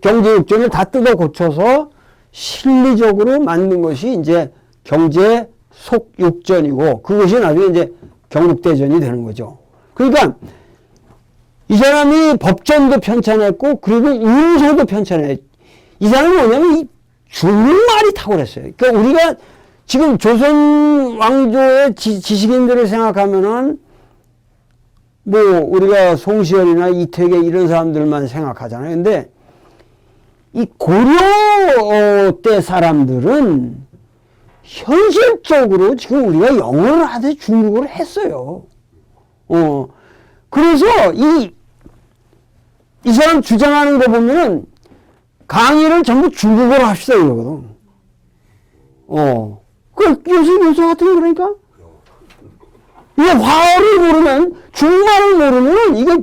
경제 육전을 다 뜯어 고쳐서 실리적으로 만든 것이 이제 경제 속육전이고 그것이 나중에 이제 경국대전이 되는 거죠. 그러니까 이 사람이 법전도 편찬했고 그리고 운서도 편찬해. 이 사람은 뭐냐면 이 중국말이 탁월했어요. 그러니까 우리가 지금 조선 왕조의 지식인들을 생각하면은 뭐 우리가 송시열이나 이태계 이런 사람들만 생각하잖아요. 근데 이 고려 때 사람들은 현실적으로 지금 우리가 영어를 하듯 중국어를 했어요. 그래서 이 사람 주장하는 거 보면은 강의를 전부 중국어로 합시다 이러거든. 요새 같은 거 그러니까. 이게 화어를 모르면, 중국말을 모르면 이게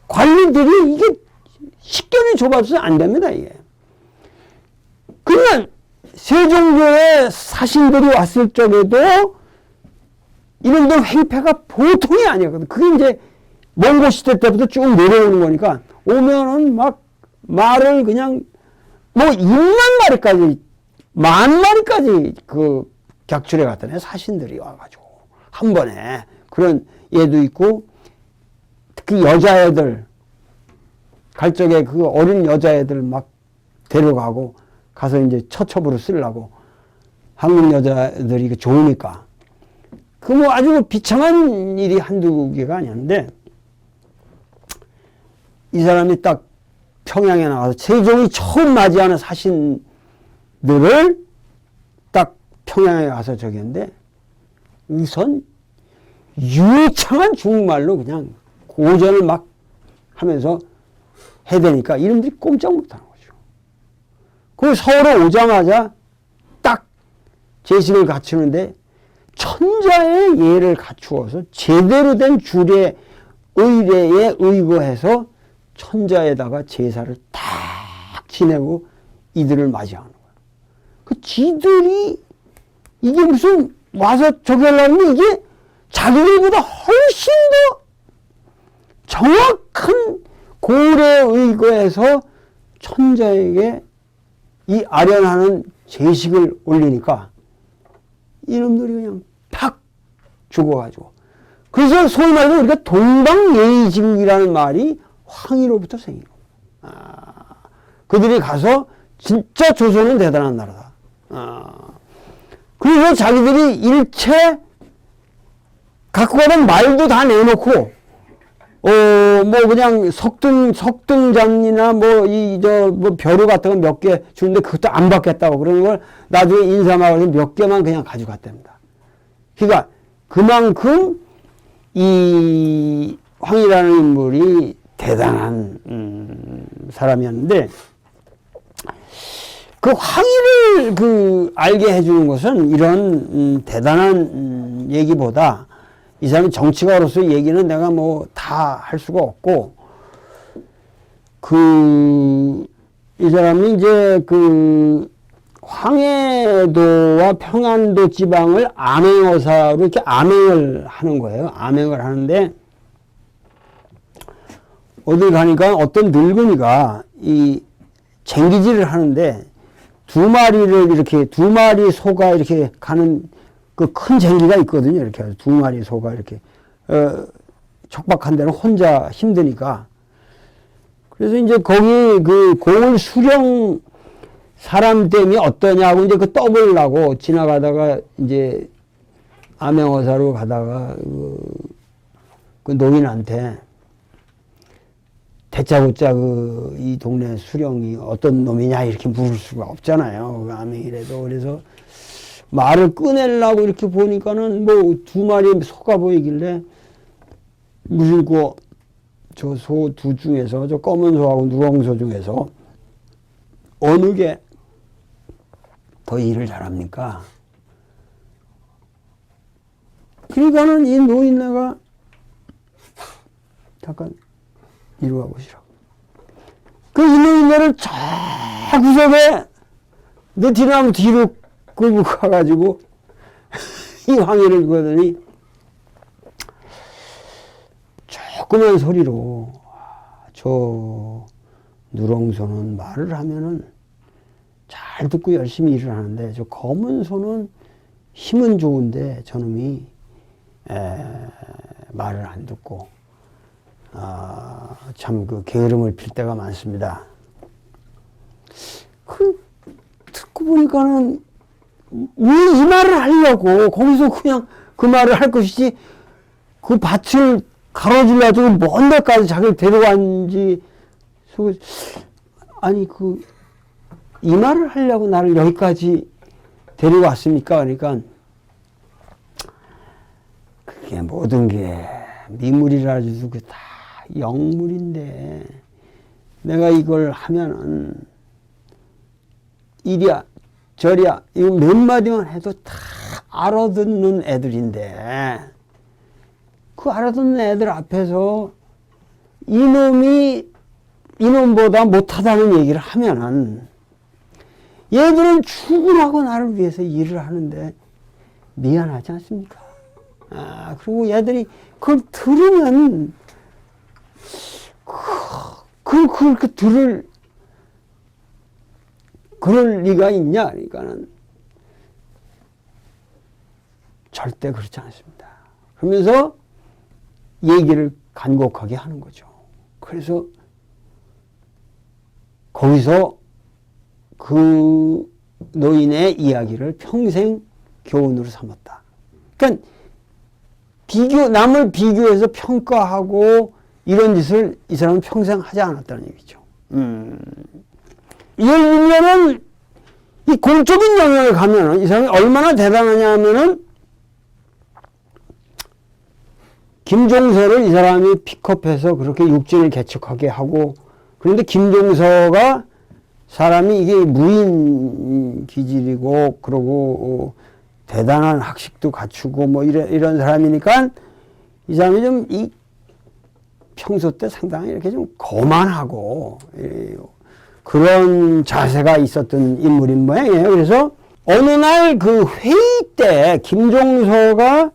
관리들이 이게 식견이 좁아져서 안 됩니다, 이게. 그러면 세종교에 사신들이 왔을 적에도 이런들 횡패가 보통이 아니었거든. 그게 이제 몽고 시대 때부터 쭉 내려오는 거니까 오면은 막 말을 그냥 뭐 1만 마리까지, 10,000마리까지 그 격출해 갔다네, 사신들이 와가지고. 한 번에. 그런 예도 있고, 특히 여자애들, 갈 적에 그 어린 여자애들 막 데려가고, 가서 이제 처첩으로 쓰려고. 한국 여자들이 좋으니까. 그 뭐 아주 비참한 일이 한두 개가 아니었는데, 이 사람이 딱 평양에 나가서 세종이 처음 맞이하는 사신들을 딱 평양에 가서 저기 했는데, 우선 유창한 중국말로 그냥 고전을 막 하면서 해야 되니까 이놈들이 꼼짝 못하는 거죠. 그 서울에 오자마자 딱 제식을 갖추는데 천자의 예를 갖추어서 제대로 된 주례 의례에 의거해서 천자에다가 제사를 딱 지내고 이들을 맞이하는 거예요. 그 지들이 이게 무슨 와서 저기 하려면 이게 자기들보다 훨씬 더 정확한 고래에 의거해서 천자에게 이 아련하는 제식을 올리니까 이놈들이 그냥 팍 죽어가지고. 그래서 소위 말해서 우리가 동방예의지국이라는 말이 황희로부터 생긴 겁니다. 그들이 가서 진짜 조선은 대단한 나라다. 그래서 자기들이 일체 갖고 가던 말도 다 내놓고, 뭐 그냥 석등잔이나 뭐 벼루 같은 거 몇 개 주는데 그것도 안 받겠다고 그러는 걸 나중에 인사마을에서 몇 개만 그냥 가져갔답니다. 그러니까 그만큼 이 황이라는 인물이 대단한 사람이었는데, 그 황희를 알게 해주는 것은 이런 대단한 얘기보다 이 사람이 정치가로서 얘기는 내가 뭐 다 할 수가 없고, 이 사람이 이제 황해도와 평안도 지방을 암행어사로 이렇게 암행을 하는 거예요. 암행을 하는데, 어딜 가니까 어떤 늙은이가 이 쟁기질을 하는데, 두 마리 소가 이렇게 가는 그 큰 쟁기가 있거든요. 이렇게 두 마리 소가 이렇게, 척박한 데는 혼자 힘드니까. 그래서 이제 거기 고을 수령 사람 땜이 어떠냐고 이제 떠보려고 지나가다가 이제 암행어사로 가다가 그 노인한테 대짜고짜 이 동네 수령이 어떤 놈이냐 이렇게 물을 수가 없잖아요. 암행이라도. 그래서 말을 꺼내려고 이렇게 보니까는 뭐 두 마리 소가 보이길래 무슨 저 소 두 중에서 저 검은 소하고 누렁소 중에서 어느 게 더 일을 잘합니까? 그러니까는 이 노인네가 잠깐 이리 와 보시라고. 이 노인네를 저 구석에 너 뒤로 뒤로 끌고 가가지고 이 황희를 그러더니 조그만 소리로 저 누렁소는 말을 하면은 잘 듣고 열심히 일을 하는데 저 검은 소는 힘은 좋은데 저놈이 말을 안 듣고 참 그 게으름을 필 때가 많습니다. 듣고 보니까는 왜 이 말을 하려고 거기서 그냥 그 말을 할 것이지 그 밭을 가로질러가지고 먼 데까지 자기를 데려간지 아니 이 말을 하려고 나를 여기까지 데려왔습니까? 그러니까 그게 모든 게 미물이라 해도 다 영물인데 내가 이걸 하면은 이리야 저리야 이거 몇 마디만 해도 다 알아듣는 애들인데 그 알아듣는 애들 앞에서 이놈보다 못하다는 얘기를 하면은 얘들은 죽으라고 나를 위해서 일을 하는데 미안하지 않습니까? 그리고 얘들이 그걸 들으면 그렇게 그럴 리가 있냐? 그러니까는 절대 그렇지 않습니다. 그러면서 얘기를 간곡하게 하는 거죠. 그래서 거기서 그 노인의 이야기를 평생 교훈으로 삼았다. 그러니까 남을 비교해서 평가하고 이런 짓을 이 사람은 평생 하지 않았다는 얘기죠. 이걸 보면은 이 공적인 영역에 가면은 이 사람이 얼마나 대단하냐 하면은 김종서를 이 사람이 픽업해서 그렇게 육진을 개척하게 하고 그런데 김종서가 사람이 이게 무인 기질이고 그러고 대단한 학식도 갖추고 뭐 이런 사람이니까 이 사람이 좀 평소 때 상당히 이렇게 좀 거만하고 그런 자세가 있었던 인물인 모양이에요. 그래서 어느 날 그 회의 때 김종서가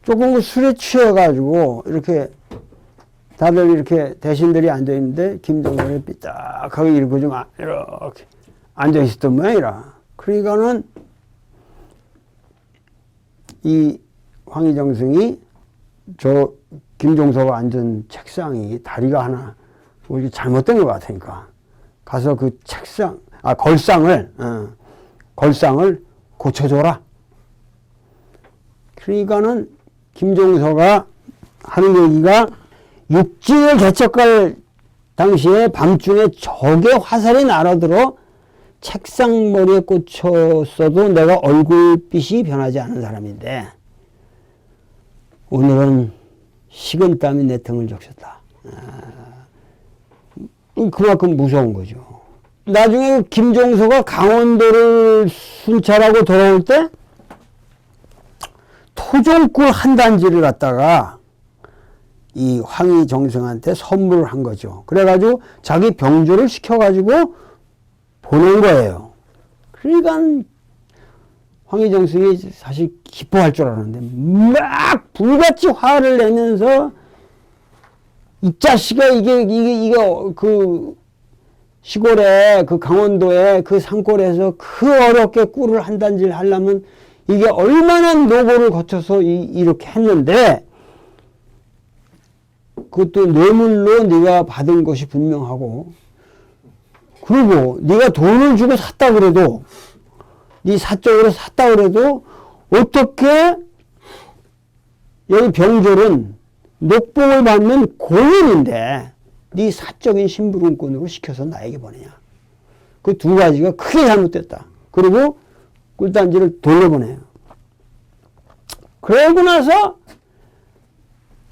조금 술에 취해가지고 이렇게 다들 이렇게 대신들이 앉아있는데 김종서가 삐딱하게 이렇게 좀 이렇게 앉아있었던 모양이라. 그러니까는 이 황희정승이 저 김종서가 앉은 책상이 다리가 하나 이게 잘못된 것 같으니까 가서 그 걸상을 고쳐줘라. 그러니까는 김종서가 하는 얘기가 육진을 개척할 당시에 밤중에 적의 화살이 날아들어 책상 머리에 꽂혔어도 내가 얼굴빛이 변하지 않은 사람인데 오늘은 식은땀이 내 등을 적셨다. 그만큼 무서운 거죠. 나중에 김종서가 강원도를 순찰하고 돌아올 때 토종꿀 한 단지를 갖다가 이 황희정승한테 선물을 한 거죠. 그래가지고 자기 병조를 시켜가지고 보낸 거예요. 그러니까 황희정승이 사실 기뻐할 줄 알았는데 막 불같이 화를 내면서 이 자식아 이게 그 시골에 그 강원도에 그 산골에서 그 어렵게 꿀을 한 단지를 하려면 이게 얼마나 노고를 거쳐서 이렇게 했는데 그것도 뇌물로 네가 받은 것이 분명하고 그리고 네가 돈을 주고 샀다 그래도 네 사적으로 샀다 그래도 어떻게 여기 병졸은 녹봉을 받는 고인인데 네 사적인 심부름꾼으로 시켜서 나에게 보내냐. 그 두 가지가 크게 잘못됐다. 그리고 꿀단지를 돌려보내요. 그러고 나서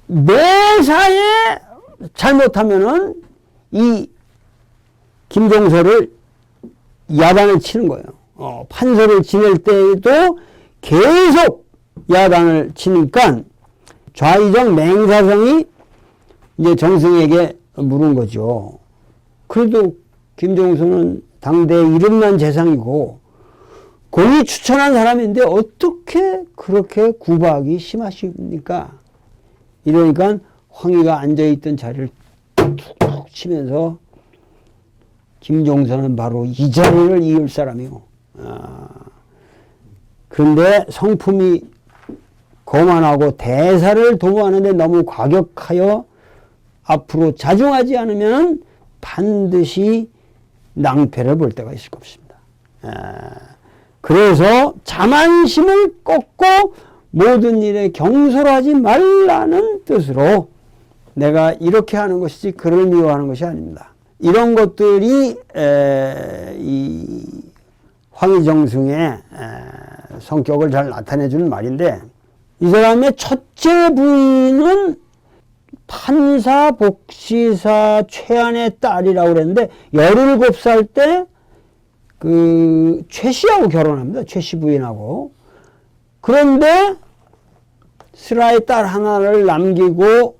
매사에 잘못하면은 이 김종서를 야단을 치는 거예요. 판서를 지낼 때에도 계속 야단을 치니까 좌의정 맹사성이 이제 정승에게 물은 거죠. 그래도 김종서는 당대 이름난 재상이고 공이 추천한 사람인데 어떻게 그렇게 구박이 심하십니까? 이러니까 황희가 앉아있던 자리를 툭툭 치면서 김종선은 바로 이 자리를 이을 사람이요. 그런데 성품이 거만하고 대사를 도모하는데 너무 과격하여 앞으로 자중하지 않으면 반드시 낭패를 볼 때가 있을 것입니다. 그래서 자만심을 꺾고 모든 일에 경솔하지 말라는 뜻으로 내가 이렇게 하는 것이지 그를 미워하는 것이 아닙니다. 이런 것들이 이 황희정승의 성격을 잘 나타내주는 말인데, 이 사람의 첫째 부인은 판사 복시사 최안의 딸이라고 그랬는데 17살 때 그 최씨하고 결혼합니다. 최씨 부인하고. 그런데 슬하의 딸 하나를 남기고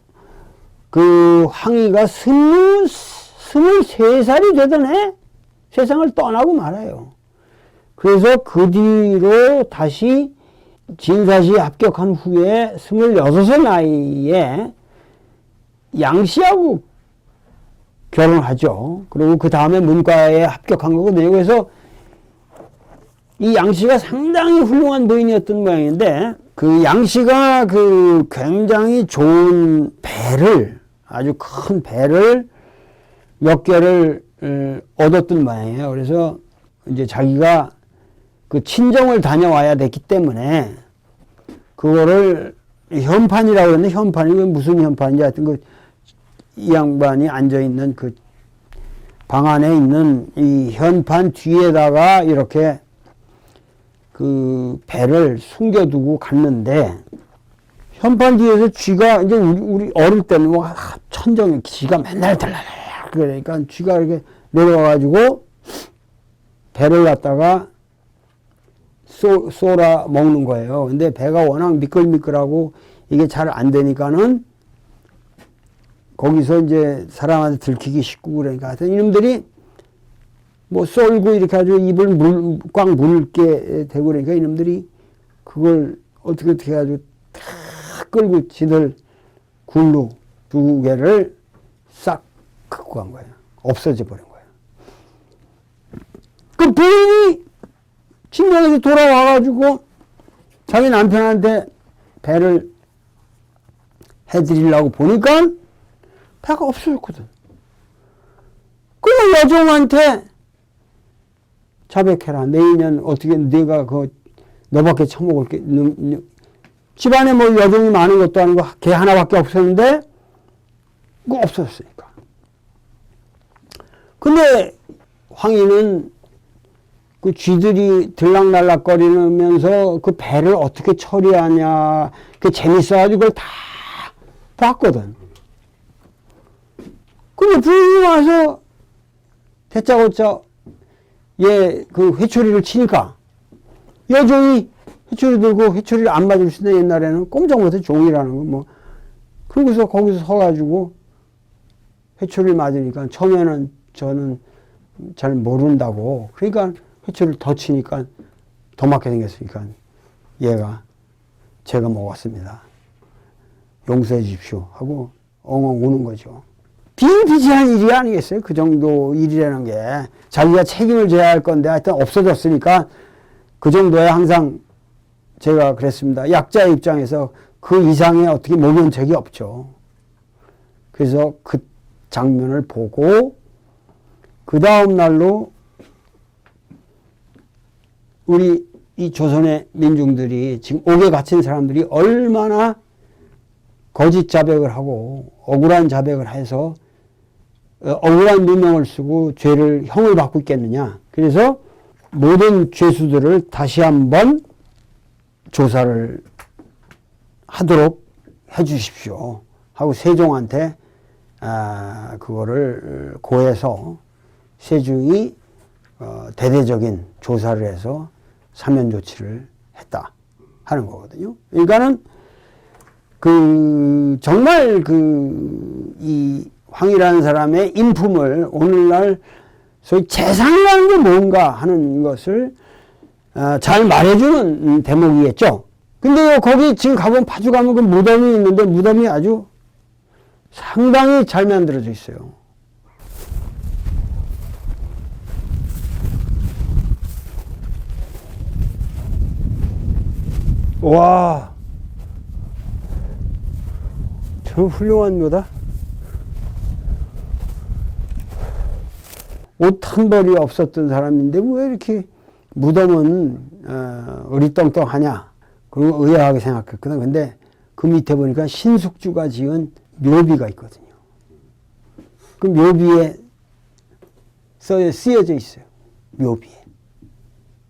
그 황희가 23살이 되던 해 세상을 떠나고 말아요. 그래서 그 뒤로 다시 진사시에 합격한 후에 26살 나이에 양씨하고 결혼하죠. 그리고 그 다음에 문과에 합격한 거거든요. 그래서 이 양씨가 상당히 훌륭한 부인이었던 모양인데, 그 양씨가 그 굉장히 좋은 배를, 아주 큰 배를 몇 개를 얻었던 모양이에요. 그래서 이제 자기가 그 친정을 다녀와야 됐기 때문에 그거를 현판이라고 그러는데, 현판이 무슨 현판인지 하여튼 이 양반이 앉아있는 그 방 안에 있는 이 현판 뒤에다가 이렇게 그 배를 숨겨두고 갔는데, 현판 뒤에서 쥐가 이제 우리 어릴 때는 뭐 천정에 쥐가 맨날 들라라 그러니까 쥐가 이렇게 내려와가지고 배를 갖다가 쏘라 먹는 거예요. 근데 배가 워낙 미끌미끌하고 이게 잘 안 되니까는 거기서 이제 사람한테 들키기 쉽고 그러니까 하여튼 이놈들이 뭐 쏠고 이렇게 아주 입을 꽉 물게 되고 그러니까 이놈들이 그걸 어떻게 해가지고 다 끌고 지들 굴로 2개를 싹 갖고 간 거예요. 없어져 버린 거예요. 그 부인이 친정에서 돌아와가지고 자기 남편한테 배를 해드리려고 보니까 배가 없어졌거든. 그럼 여종한테 자백해라. 내년 어떻게 네가 너밖에 처먹을 게 집안에 뭐 여종이 많은 것도 아니고 개 하나밖에 없었는데 그거 없어졌으니까. 근데 황희는 그 쥐들이 들락날락거리면서 그 배를 어떻게 처리하냐 그 재밌어가지고 그걸 다 봤거든. 근데 부인이 와서 대짜고짜 얘 그 회초리를 치니까 여종이 회초리 들고 회초리를 안 맞을 수 있는데 옛날에는 꼼짝 못해 종이라는 거 뭐. 그러고서 거기서 서가지고 회초리를 맞으니까 처음에는 저는 잘 모른다고. 그러니까 회초리를 더 치니까 더 맞게 생겼으니까 얘가 제가 먹었습니다. 용서해 주십시오 하고 엉엉 우는 거죠. 비일비재한 일이 아니겠어요? 그 정도 일이라는 게. 자기가 책임을 져야 할 건데 하여튼 없어졌으니까 그 정도에 항상 제가 그랬습니다. 약자의 입장에서 그 이상의 어떻게 모면책이 없죠. 그래서 그 장면을 보고 그 다음 날로 우리 이 조선의 민중들이 지금 옥에 갇힌 사람들이 얼마나 거짓 자백을 하고 억울한 자백을 해서 억울한 누명을 쓰고 형을 받고 있겠느냐. 그래서 모든 죄수들을 다시 한번 조사를 하도록 해 주십시오 하고 세종한테 그거를 고해서 세종이 대대적인 조사를 해서 사면 조치를 했다 하는 거거든요. 그러니까는 정말 이 황희라는 사람의 인품을 오늘날 소위 재상이라는 게 뭔가 하는 것을 잘 말해주는 대목이겠죠. 근데 거기 지금 가보면 파주 가면 그 무덤이 있는데 무덤이 아주 상당히 잘 만들어져 있어요. 와, 저 훌륭한 묘다. 옷 한 벌이 없었던 사람인데 왜 이렇게 무덤은 어리떵떵하냐, 그리고 의아하게 생각했거든. 근데 그 밑에 보니까 신숙주가 지은 묘비가 있거든요. 그 묘비에 쓰여져 있어요. 묘비에.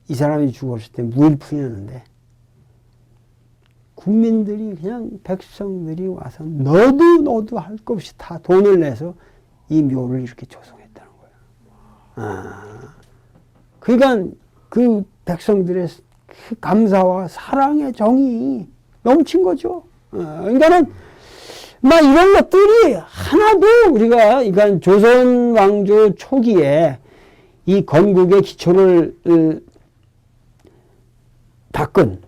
이 사람이 죽었을 때 무일푼이었는데 국민들이 그냥 백성들이 와서 너도 할 것 없이 다 돈을 내서 이 묘를 이렇게 조성했다는 거예요. 그러니까 그 백성들의 그 감사와 사랑의 정이 넘친 거죠. 그러니까는 막 이런 것들이 하나도 우리가 그러니까 조선 왕조 초기에 이 건국의 기초를 닦은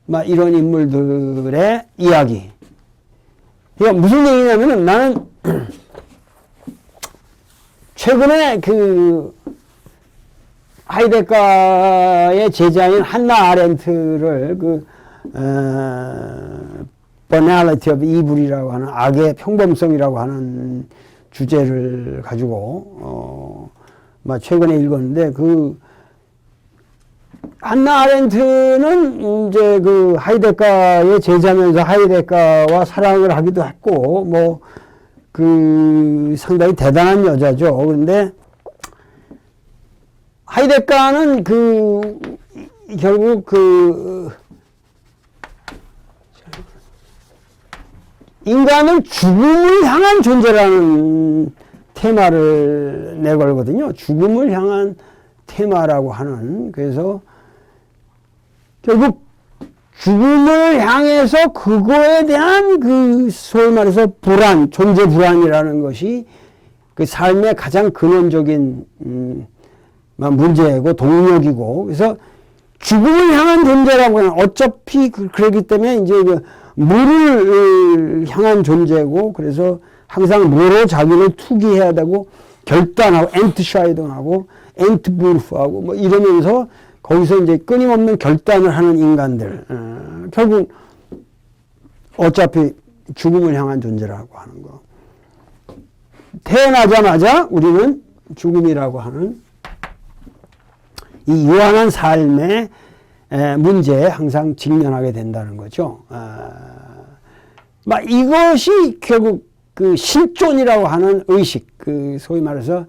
막 이런 인물들의 이야기. 그러니까 무슨 얘기냐면은 나는 최근에 그 하이데거의 제자인 한나 아렌트를 그 Banality of Evil이라고 하는 악의 평범성이라고 하는 주제를 가지고 막 최근에 읽었는데 그 한나 아렌트는 이제 그 하이데거의 제자면서 하이데거와 사랑을 하기도 했고 뭐 그 상당히 대단한 여자죠. 그런데 하이데거는 그 결국 그 인간은 죽음을 향한 존재라는 테마를 내걸거든요. 죽음을 향한 테마라고 하는. 그래서 결국 죽음을 향해서 그거에 대한 그 소위 말해서 불안, 존재 불안이라는 것이 그 삶의 가장 근원적인 문제고 동력이고, 그래서 죽음을 향한 존재라고 하는, 어차피 그러기 때문에 이제 그 물을 향한 존재고, 그래서 항상 물로 자기를 투기해야 되고 결단하고 엔트샤이딩하고 엔트부르프하고 뭐 이러면서 거기서 이제 끊임없는 결단을 하는 인간들, 결국 어차피 죽음을 향한 존재라고 하는 거. 태어나자마자 우리는 죽음이라고 하는 이 유한한 삶의 문제에 항상 직면하게 된다는 거죠. 막 이것이 결국 그 실존이라고 하는 의식, 그 소위 말해서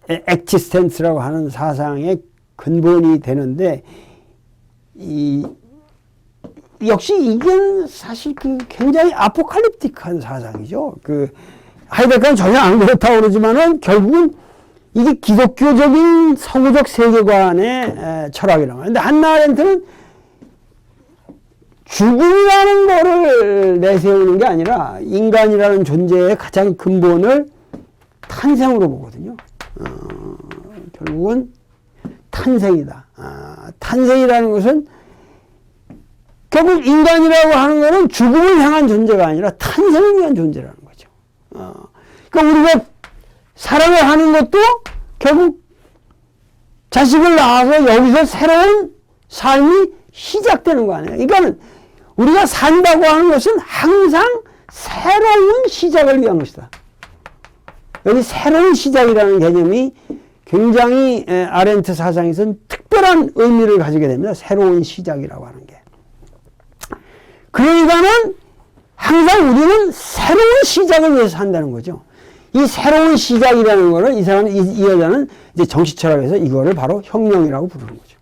엑지스텐스라고 하는 사상의 근본이 되는데, 역시 이게 사실 그 굉장히 아포칼립틱한 사상이죠. 그 하이데거는 전혀 안 그렇다고 그러지만은 결국은 이게 기독교적인 서구적 세계관의 철학이라고. 근데 한나 아렌트는 죽음이라는 거를 내세우는 게 아니라 인간이라는 존재의 가장 근본을 탄생으로 보거든요. 결국은 탄생이다. 탄생이라는 것은 결국 인간이라고 하는 것은 죽음을 향한 존재가 아니라 탄생을 위한 존재라는 거죠. 그러니까 우리가 사랑을 하는 것도 결국 자식을 낳아서 여기서 새로운 삶이 시작되는 거 아니에요. 그러니까 우리가 산다고 하는 것은 항상 새로운 시작을 위한 것이다. 여기 새로운 시작이라는 개념이 굉장히 아렌트 사상에서는 특별한 의미를 가지게 됩니다. 새로운 시작이라고 하는 게. 그러니까는 항상 우리는 새로운 시작을 위해서 산다는 거죠. 이 새로운 시작이라는 거를 이 여자는 이제 정치철학에서 이거를 바로 혁명이라고 부르는 거죠.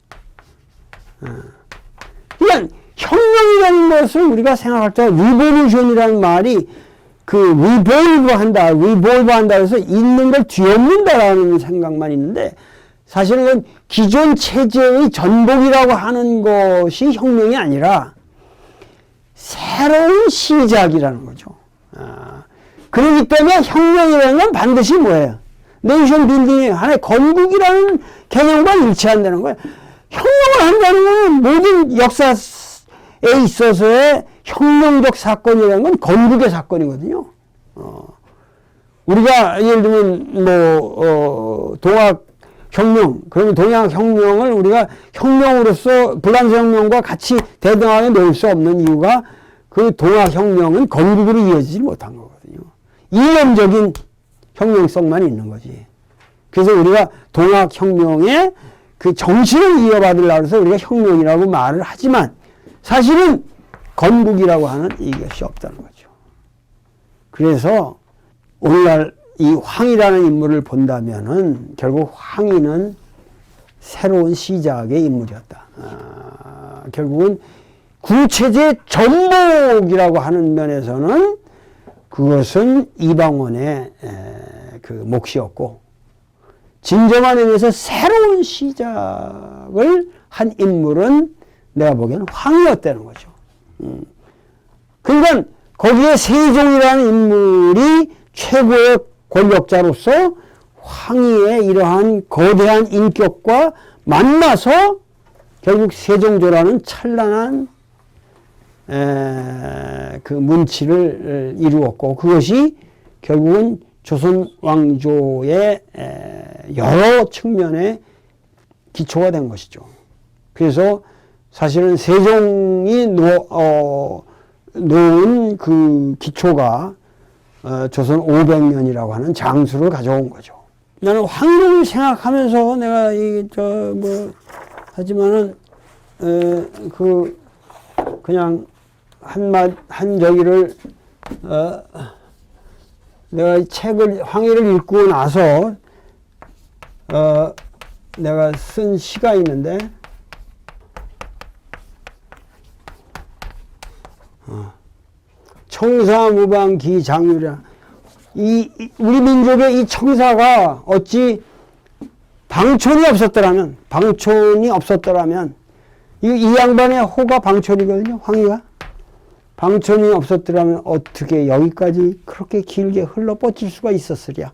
그러니까 혁명이라는 것을 우리가 생각할 때 리보루션이라는 말이 그 리볼브 한다 해서 있는 걸 뒤엎는다라는 생각만 있는데, 사실은 기존 체제의 전복이라고 하는 것이 혁명이 아니라 새로운 시작이라는 거죠. 그렇기 때문에 혁명이라는 건 반드시 뭐예요? 네이션 빌딩이 하나의 건국이라는 개념과 일치한다는 거예요. 혁명을 한다는 것은 모든 역사에 있어서의 혁명적 사건이라는 건 건국의 사건이거든요. 우리가 예를 들면 동학혁명, 그러면 동학혁명을 우리가 혁명으로서 불란서 혁명과 같이 대등하게 놓을 수 없는 이유가 그 동학혁명은 건국으로 이어지지 못한 거거든요. 이념적인 혁명성만 있는 거지. 그래서 우리가 동학혁명의 그 정신을 이어받으려고 해서 우리가 혁명이라고 말을 하지만 사실은 건국이라고 하는 이것이 없다는 거죠. 그래서 오늘날 이 황이라는 인물을 본다면은 결국 황이는 새로운 시작의 인물이었다. 결국은 구체제 전복이라고 하는 면에서는 그것은 이방원의 그 몫이었고, 진정한 의미에서 새로운 시작을 한 인물은 내가 보기에는 황이었다는 거죠. 그러니까 거기에 세종이라는 인물이 최고의 권력자로서 황희의 이러한 거대한 인격과 만나서 결국 세종조라는 찬란한 그 문치를 이루었고, 그것이 결국은 조선 왕조의 여러 측면의 기초가 된 것이죠. 그래서 사실은 세종이 놓은 그 기초가 조선 500년이라고 하는 장수를 가져온 거죠. 나는 황룡을 생각하면서 내가 하지만은 그냥 한 저기를 내가 이 책을 황희를 읽고 나서 내가 쓴 시가 있는데 청사무방기 장유라. 우리 민족의 이 청사가 어찌 방촌이 없었더라면 이 양반의 호가 방촌이거든요. 황희가 방촌이 없었더라면 어떻게 여기까지 그렇게 길게 흘러 뻗칠 수가 있었으랴.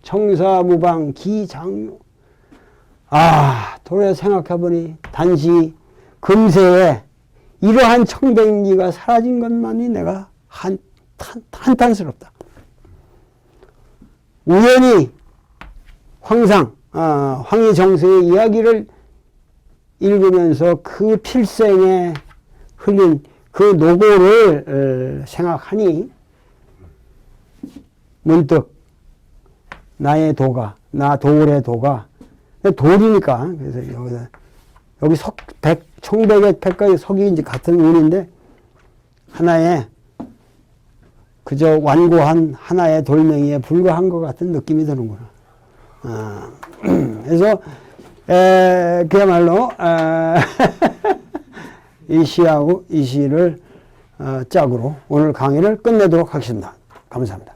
청사무방기 장유. 돌아 생각해보니 단지 금세에 이러한 청백리가 사라진 것만이 내가 한탄스럽다. 우연히 황희 정서의 이야기를 읽으면서 그 필생에 흘린 그 노고를 생각하니 문득 나의 도가, 도울의 도가, 돌이니까, 그래서 여기 청백의 백과의 석이 이제 같은 운인데 하나의 그저 완고한 하나의 돌멩이에 불과한 것 같은 느낌이 드는구나. 그래서 그야말로 이 시를 짝으로 오늘 강의를 끝내도록 하겠습니다. 감사합니다.